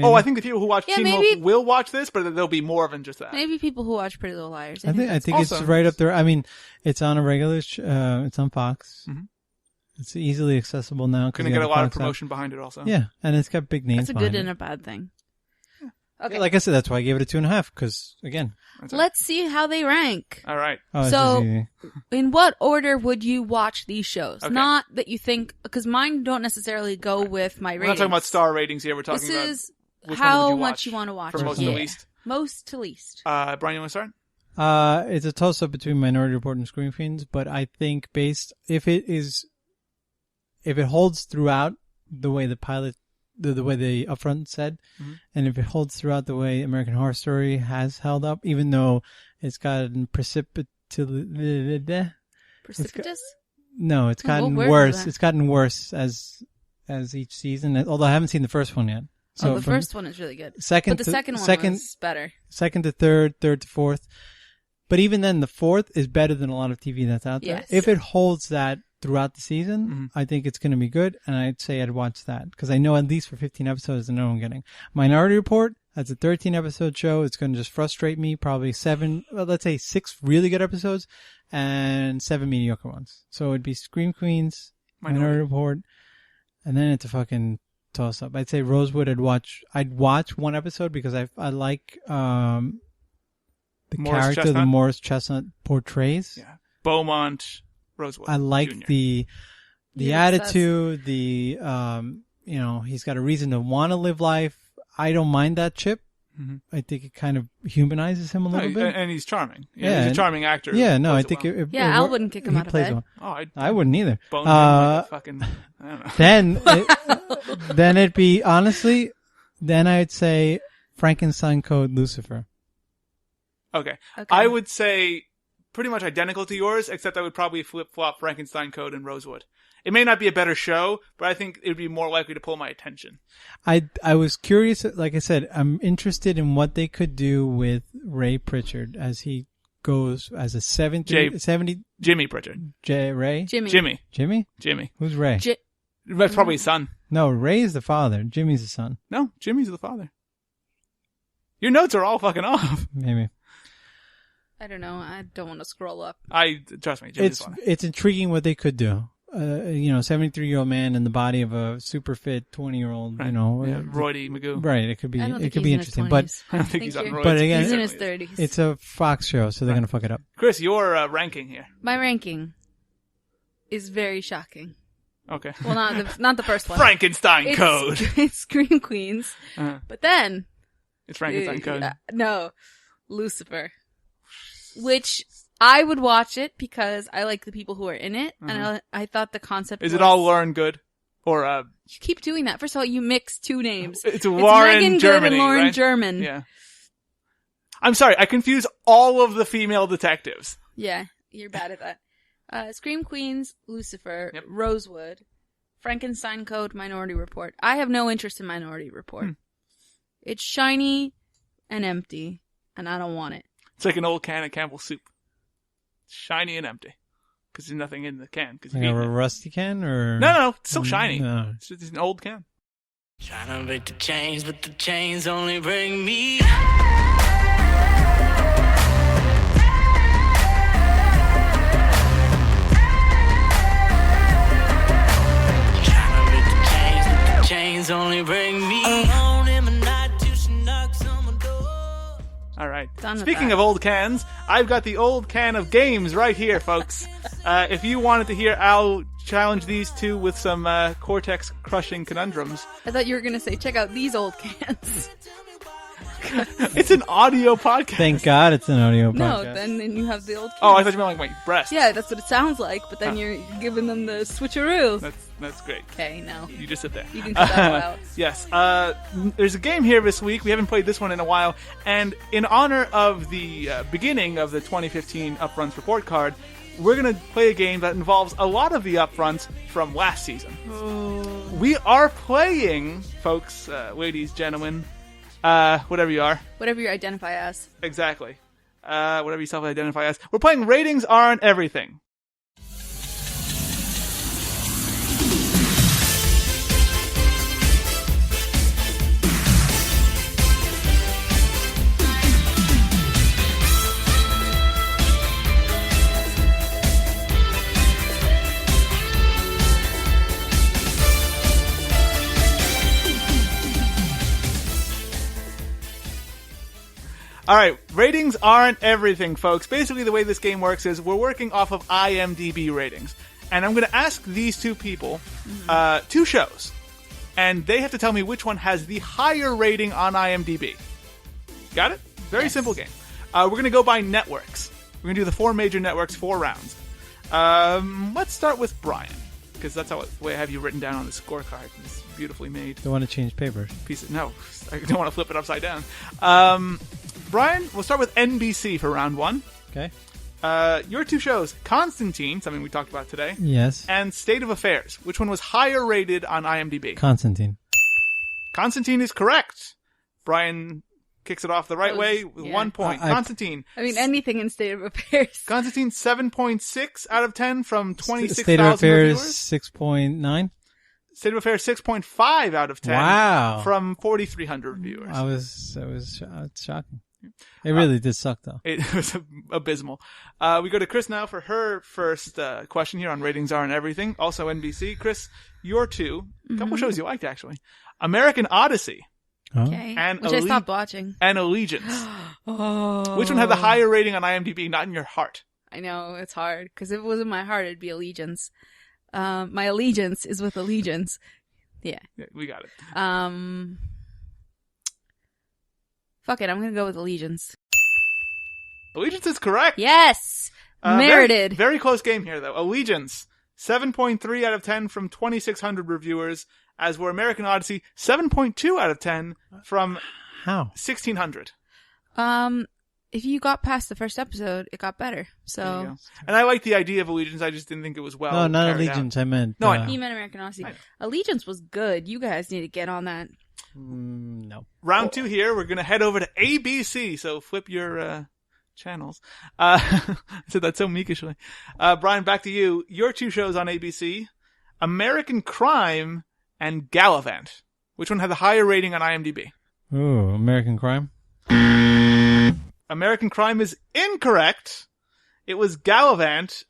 Oh, I think the people who watch Yeah, Teen maybe- Wolf will watch this, but there'll be more than just that. Maybe people who watch Pretty Little Liars. I think that's it's right up there. I mean, it's on a regular. It's on Fox. Mhm. It's easily accessible now. 'cause Gonna you get have a lot the of Fox app. promotion behind it also. Yeah, and it's got big names. That's a good behind and it. a bad thing. Okay. Yeah, like I said, that's why I gave it a 2.5. Because again, Let's see how they rank. All right. oh, this So- is easy. In what order would you watch these shows? Okay. Not that you think, because mine don't necessarily go with my We're ratings. not talking about star ratings here. We're talking This about is which one would how you much watch you want to watch. from it. most to least. Most to least. Brian, you want to start? It's a toss-up between Minority Report and Scream Queens, but I think if it holds throughout the way the pilot, the way the upfront said, and if it holds throughout the way American Horror Story has held up, even though it's gotten Precipitous? No, it's Oh, gotten what word worse. was that? It's gotten worse as each season. Although I haven't seen the first one yet. So the from first one is really good. second but the to- second one second- was better. Second to third, third to fourth. But even then, the fourth is better than a lot of TV that's out there. Yes. If it holds that throughout the season, I think it's going to be good, and I'd say I'd watch that because I know at least for 15 episodes, I know I'm getting. Minority Report, that's a 13-episode show. It's going to just frustrate me. Probably 6 really good episodes, and 7 mediocre ones. So it'd be Scream Queens, Minority Report, and then it's a fucking toss-up. I'd say Rosewood. I'd watch one episode because I like the Morris character Chestnut? that Morris Chestnut portrays. Yeah. Beaumont, Rosewood. I like Jr. the Yes, attitude, the he's got a reason to want to live life. I don't mind that chip. Mhm. I think it kind of humanizes him a little bit. And he's charming. Yeah, He's a charming actor. Yeah, no, I Plays it think well. it Yeah, Al wouldn't kick him he out of plays bed. well. Oh, I wouldn't either. Bone him like a fucking, I don't know. Then it'd be honestly, then I'd say Frankenstein Code, Lucifer. Okay. I would say pretty much identical to yours, except I would probably flip-flop Frankenstein Code and Rosewood. It may not be a better show, but I think it would be more likely to pull my attention. I was curious, like I said, I'm interested in what they could do with Ray Pritchard as he goes as a 70 Jimmy Pritchard. Ray? Jimmy. Jimmy? Who's Ray? That's probably his son. No, Ray's the father. Jimmy's the son. No, Jimmy's the father. Your notes are all fucking off. Maybe. I don't know. I don't want to scroll up. Trust me, Jimmy's the father. It's intriguing what they could do. 73-year-old man in the body of a super fit 20-year-old, Right. Yeah, Roidy Magoo. Right, it could be I don't think interesting. he's in his But 20s. I don't think he's on roids. But again, He's in his 30s. it's a Fox show, so they're going to fuck it up. Chris, your ranking here. My ranking is very shocking. Okay. Well, not the first one. Frankenstein Code. It's Scream Queens. Uh-huh. But then... It's Frankenstein Code. No. Lucifer. Which I would watch it because I like the people who are in it. And I thought the concept Is was... it all Lauren Good? Or, You keep doing that. First of all, you mix two names. It's Lauren Megan Good Germany, and Lauren right? German. Yeah. I'm sorry, I confuse all of the female detectives. Yeah, you're bad at that. Scream Queens, Lucifer, Rosewood, Frankenstein Code, Minority Report. I have no interest in Minority Report. It's shiny and empty, and I don't want it. It's like an old can of Campbell's soup. Shiny and empty. Because there's nothing in the can. Cause Like you've a eaten it. rusty can or No, it's still shiny. No. It's just an old can. Trying to break the chains, but the chains only bring me. Chains only bring me alone in the night till she knocks on my door. All right. Done with Speaking that. of old cans, I've got the old can of games right here, folks. If you wanted to hear Al challenge these two with some cortex crushing conundrums, I thought you were going to say, check out these old cans. it's an audio podcast. Thank God it's an audio No, podcast. then you have the old cans. Oh, I thought you meant like my breast. Yeah, that's what it sounds like, but then you're giving them the switcheroo. That's great. Okay, no. You just sit there. You can cut that one out. Yes. There's a game here this week. We haven't played this one in a while. And in honor of the beginning of the 2015 Upfronts Report Card, we're going to play a game that involves a lot of the Upfronts from last season. We are playing, folks, ladies, gentlemen, whatever you are. Whatever you identify as. Exactly. Whatever you self-identify as. We're playing Ratings Aren't Everything. All right, ratings aren't everything, folks. Basically, the way this game works is we're working off of IMDb ratings. And I'm going to ask these two people two shows. And they have to tell me which one has the higher rating on IMDb. Got it? Very simple game. We're going to go by networks. We're going to do the 4 major networks, 4 rounds. Let's start with Brayan, because that's the way I have you written down on the scorecard. It's beautifully made. Don't want to change papers. No, I don't want to flip it upside down. Brayan, we'll start with NBC for round 1. Okay. Your two shows, Constantine, something we talked about today. Yes. And State of Affairs. Which one was higher rated on IMDb? Constantine. Constantine is correct. Brayan kicks it off the right way with 1 point. Constantine. I mean, anything in State of Affairs. Constantine, 7.6 out of 10 from 26,000 State of Affairs, reviewers. 6.9. State of Affairs, 6.5 out of 10. Wow. From 4,300 reviewers. I was it's shocking. It really did suck, though. It was abysmal. We go to Chris now for her first question here on ratings are and everything. Also NBC. Chris, your two. A couple shows you liked, actually. American Odyssey. Okay. And Which I stopped watching. And Allegiance. Oh. Which one had the higher rating on IMDb, not in your heart? I know, it's hard. Because if it was in my heart, it'd be Allegiance. My allegiance is with Allegiance. Yeah. We got it. Fuck it, I'm gonna go with Allegiance. Allegiance is correct. Yes! Merited. Very close game here, though. Allegiance, 7.3 out of 10 from 2,600 reviewers, as were American Odyssey, 7.2 out of 10 from How? 1,600. If you got past the first episode, it got better. So, and I like the idea of Allegiance. I just didn't think it was well. No, not carried Allegiance. out. I meant. No, I know. You meant American Odyssey. Allegiance was good. You guys need to get on that. No. Round 2 here. We're gonna head over to ABC. So flip your channels. I said that so meekishly. Brayan, back to you. Your two shows on ABC: American Crime and Gallivant. Which one had the higher rating on IMDb? Ooh, American Crime. American Crime is incorrect. It was Gallivant,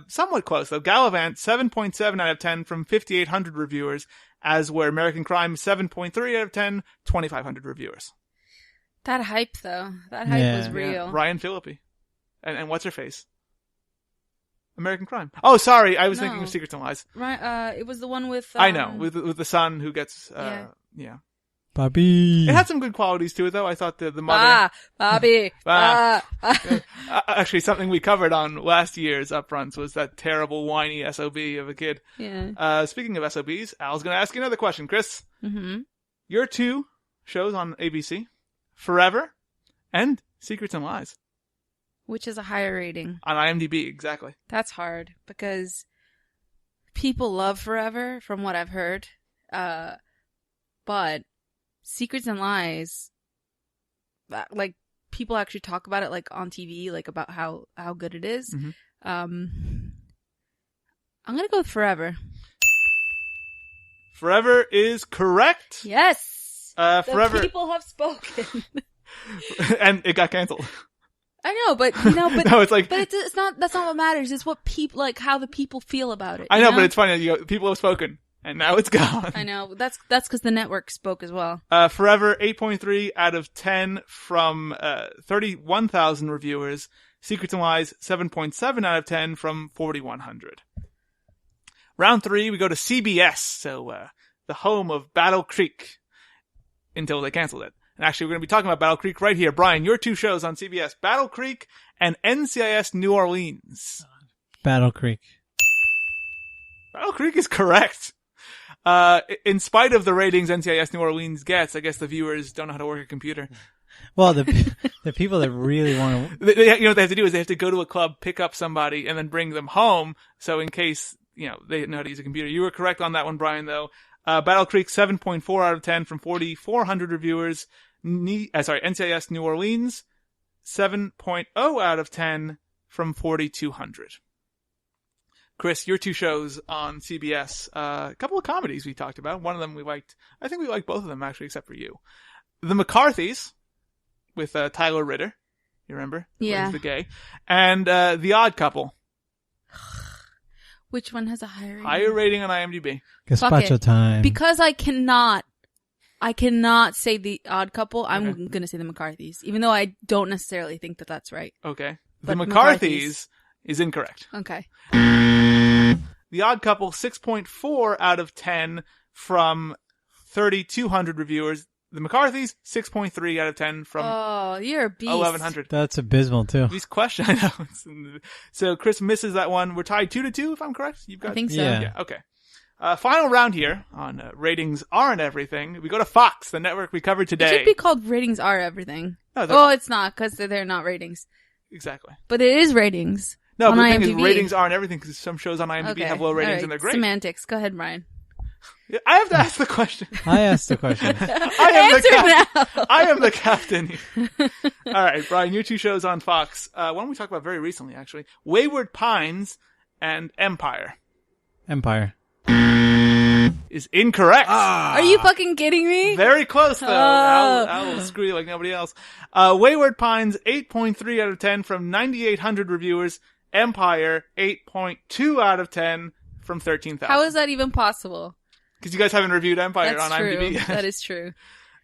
somewhat close though. Gallivant, 7.7 out of 10 from 5,800 reviewers, as were American Crime, 7.3 out of 10, 2,500 reviewers. That hype though. That hype was real. Yeah. Ryan Phillippe. And what's her face? American Crime. Oh, sorry. I was thinking of Secrets and Lies. Right, it was the one with... I know. With the son who gets... yeah. Bobby. It had some good qualities to it, though. I thought the mother... Bobby. Actually, something we covered on last year's Upfronts was that terrible, whiny SOB of a kid. Yeah. Speaking of SOBs, Al's going to ask you another question, Chris. Mm-hmm. Your two shows on ABC, Forever and Secrets and Lies. Which is a higher rating? On IMDb, exactly. That's hard, because people love Forever, from what I've heard. But... Secrets and Lies, like, people actually talk about it, like, on TV, like, about how good it is. Mm-hmm. I'm gonna go with Forever. Forever is correct. Yes! Forever. The people have spoken. And it got canceled. I know, but, No, it's like... But it's not, that's not what matters. It's what people, like, how the people feel about it. I know, but it's funny. People have spoken. And now it's gone. I know. That's because the network spoke as well. Forever, 8.3 out of 10 from 31,000 reviewers. Secrets and Lies, 7.7 out of 10 from 4,100. Round 3, we go to CBS, so the home of Battle Creek, until they canceled it. And actually, we're going to be talking about Battle Creek right here. Brayan, your two shows on CBS, Battle Creek and NCIS New Orleans. Battle Creek. Battle Creek is correct. In spite of the ratings NCIS New Orleans gets, I guess the viewers don't know how to work a computer. Well, the people that really want to... You know what they have to do is they have to go to a club, pick up somebody, and then bring them home. So in case, they know how to use a computer. You were correct on that one, Brayan, though. Battle Creek, 7.4 out of 10 from 4,400 reviewers. NCIS New Orleans, 7.0 out of 10 from 4,200. Chris, your two shows on CBS, a couple of comedies we talked about. One of them we liked. I think we liked both of them, actually, except for you. The McCarthys, with Tyler Ritter. You remember? Yeah. He's the gay. And The Odd Couple. Which one has a higher rating? Higher rating on IMDb. Gazpacho time. Because I cannot I cannot say the Odd Couple. I'm going to say the McCarthys, even though I don't necessarily think that that's right. Okay. The But McCarthys is incorrect. Okay. The Odd Couple, 6.4 out of 10 from 3,200 reviewers. The McCarthys, 6.3 out of 10 from Oh, you're a beast. 1,100. That's abysmal too. These questions, I know. So Chris misses that one. We're tied 2-2, if I'm correct. You've got. I think so. Yeah. Okay. Final round here on ratings aren't everything. We go to Fox, the network we covered It today. should be called Ratings Are Everything. No, Oh, it's not, because they're not ratings. Exactly. But it is ratings. No, on but the thing IMDb. is, ratings aren't everything because some shows on IMDb Okay. have low ratings All right. and they're great. Semantics. Go ahead, Brian. Yeah, I have to ask the question. I asked the question. I am the captain here. All right, Brian, your two shows on Fox. One we talked about very recently, actually. Wayward Pines and Empire Empire. is incorrect. Are you fucking kidding me? Very close, though. Oh. I'll screw you like nobody else. Wayward Pines, 8.3 out of 10 from 9,800 reviewers. Empire, 8.2 out of 10 from 13,000. How is that even possible? Because you guys haven't reviewed Empire That's on true. IMDb. That is true.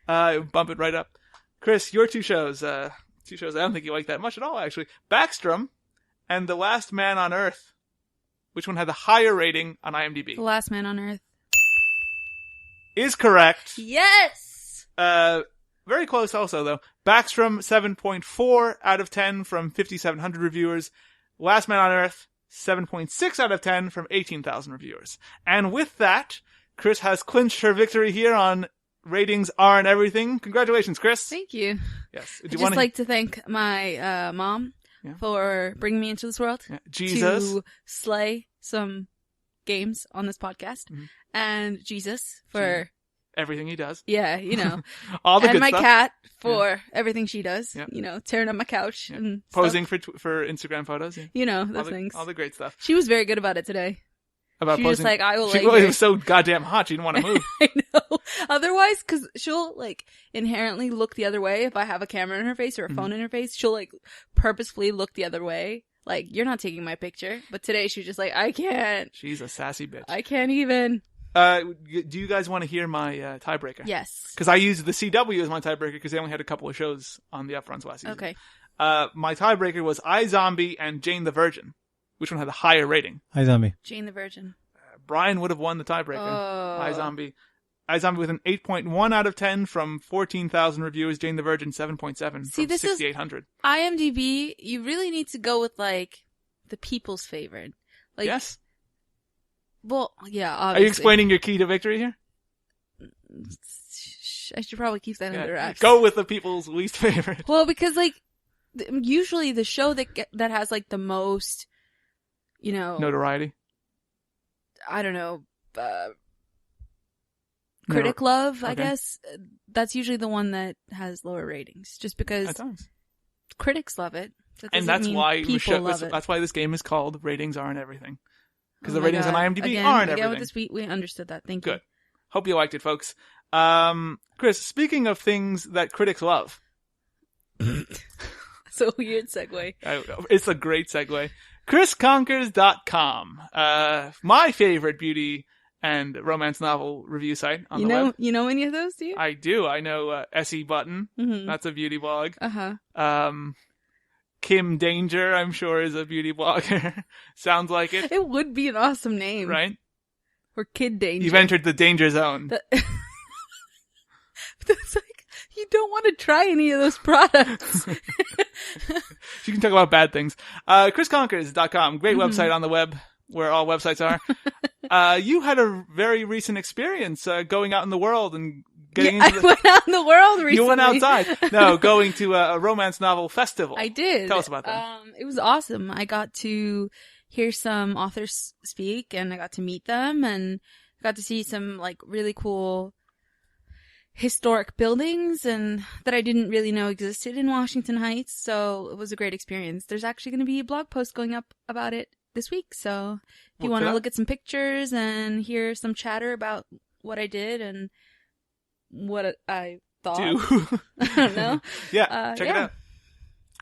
Bump it right up. Chris, your two shows I don't think you like that much at all, actually. Backstrom and The Last Man on Earth. Which one had the higher rating on IMDb? The Last Man on Earth. Is correct. Yes! Very close also, though. Backstrom, 7.4 out of 10 from 5,700 reviewers. Last Man on Earth, 7.6 out of 10 from 18,000 reviewers. And with that, Chris has clinched her victory here on Ratings Aren't Everything. Congratulations, Chris. Thank you. Yes. I'd just like to thank my mom for bringing me into this world. Yeah. Jesus. To slay some games on this podcast. Mm-hmm. And Jesus for... everything he does. Yeah, you know. All the and good my stuff. cat for everything she does. Yeah. You know, tearing up my couch and Posing stuff. for Instagram photos. Yeah. You know, those things. All the great stuff. She was very good about it today. About she posing. was like, I will She lay really here. was so goddamn hot she didn't want to move. I know. Otherwise, because she'll like inherently look the other way if I have a camera in her face or a phone in her face. She'll like purposefully look the other way. Like, you're not taking my picture. But today she was just like, I can't. She's a sassy bitch. I can't even. Do you guys want to hear my tiebreaker? Yes. Because I used the CW as my tiebreaker because they only had a couple of shows on the Upfronts last season. Okay. My tiebreaker was iZombie and Jane the Virgin. Which one had the higher rating? iZombie. Jane the Virgin. Brian would have won the tiebreaker. Oh. iZombie with an 8.1 out of 10 from 14,000 reviewers. Jane the Virgin, 7.7 See, from this 6,800. is IMDb. You really need to go with like the people's favorite. Like, yes. Well, yeah, Are obviously. you explaining your key to victory here? I should probably keep that under wraps. Go with the people's least favorite. Well, because like usually the show that has like the most, you know, Notoriety. I don't know, critic love, I guess. That's usually the one that has lower ratings, just because At times. critics love it. And that's why love it. that's why this game is called Ratings Aren't Everything. Because Oh the my ratings God. on IMDb Again, aren't with everything. this we understood that. Thank Good. Hope you liked it, folks. Chris, speaking of things that critics love. So weird segue. It's a great segue. ChrisConkers.com. My favorite beauty and romance novel review site on the web. You know any of those, do you? I do. I know SE Button. Mhm. That's a beauty blog. Uh-huh. Kim Danger, I'm sure, is a beauty blogger. Sounds like it. It would be an awesome name. Right? Or Kid Danger. You've entered the danger zone. That's like, you don't want to try any of those products. You can talk about bad things. ChrisConkers.com. Great website on the web, where all websites are. You had a very recent experience going out in the world and getting into I went out in the world recently. You went outside. No, going to a romance novel festival. I did. Tell us about that. It was awesome. I got to hear some authors speak, and I got to meet them, and I got to see some like really cool historic buildings and that I didn't really know existed in Washington Heights. So it was a great experience. There's actually going to be a blog post going up about it this week. So if you want to look at some pictures and hear some chatter about what I did and what I thought. I don't know. Yeah, check it out.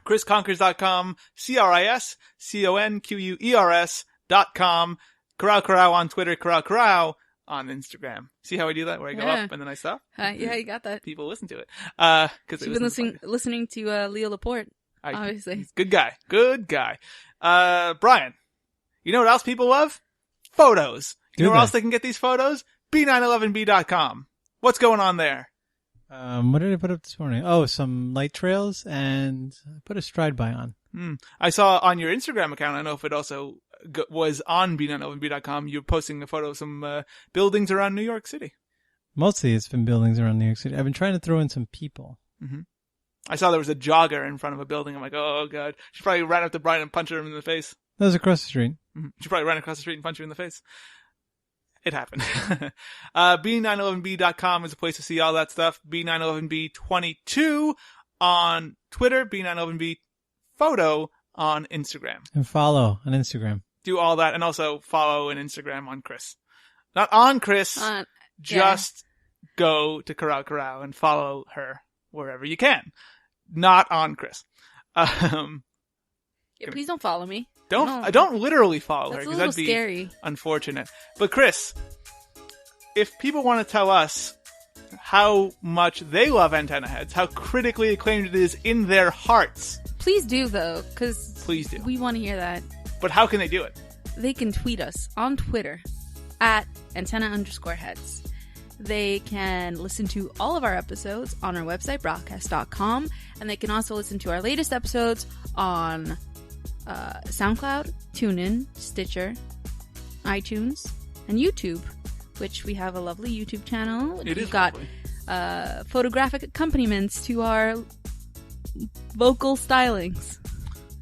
ChrisConkers.com, ChrisConquers.com, Corral Corral on Twitter, Corral Corral on Instagram. See how I do that? Where I go Yeah. up and then I stop? Yeah, you got that. People listen to it. You've been listening to Leo Laporte, obviously. Good guy. Good guy. Brian, you know what else people love? Photos. You know where else they can get these photos? B911B.com. What's going on there? What did I put up this morning? Oh, some light trails, and I put a stride by on. I saw on your Instagram account, I don't know if it also was on B911B.com, you're posting a photo of some buildings around New York City. Mostly it's been buildings around New York City. I've been trying to throw in some people. Mm-hmm. I saw there was a jogger in front of a building. I'm like, oh, God. She probably ran up to Brian and punched him in the face. That was across the street. Mm-hmm. She probably ran across the street and punched you in the face. It happened. B911B.com is a place to see all that stuff. B911B22 on Twitter. B911B photo on Instagram. And follow on Instagram. Do all that, and also follow and Instagram on Chris. Not on Chris, just go to Corral Corral and follow her wherever you can. Not on Chris. Please don't follow me. Don't literally follow her, That's a because little that'd be scary. unfortunate. But Chris, if people want to tell us how much they love Antenna Heads, how critically acclaimed it is in their hearts. Please do, though, because Please do. We want to hear that. But how can they do it? They can tweet us on Twitter at @antenna_heads. They can listen to all of our episodes on our website, broadcast.com, and they can also listen to our latest episodes on SoundCloud, TuneIn, Stitcher, iTunes, and YouTube, which we have a lovely YouTube channel. We've got photographic accompaniments to our vocal stylings.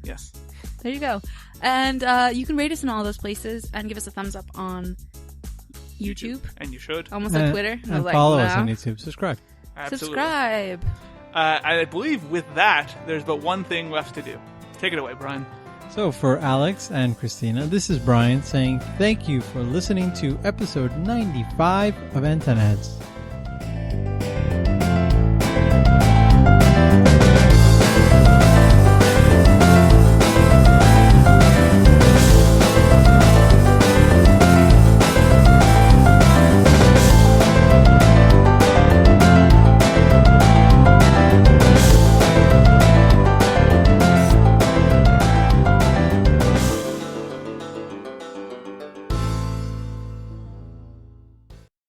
Yes. There you go. And you can rate us in all those places and give us a thumbs up on YouTube. And you should. Almost like Twitter. And follow us on YouTube. Subscribe. Absolutely. Subscribe. I believe with that, there's but one thing left to do. Take it away, Brian. So for Alex and Cristina, this is Brian saying thank you for listening to episode 95 of Antenna Heads.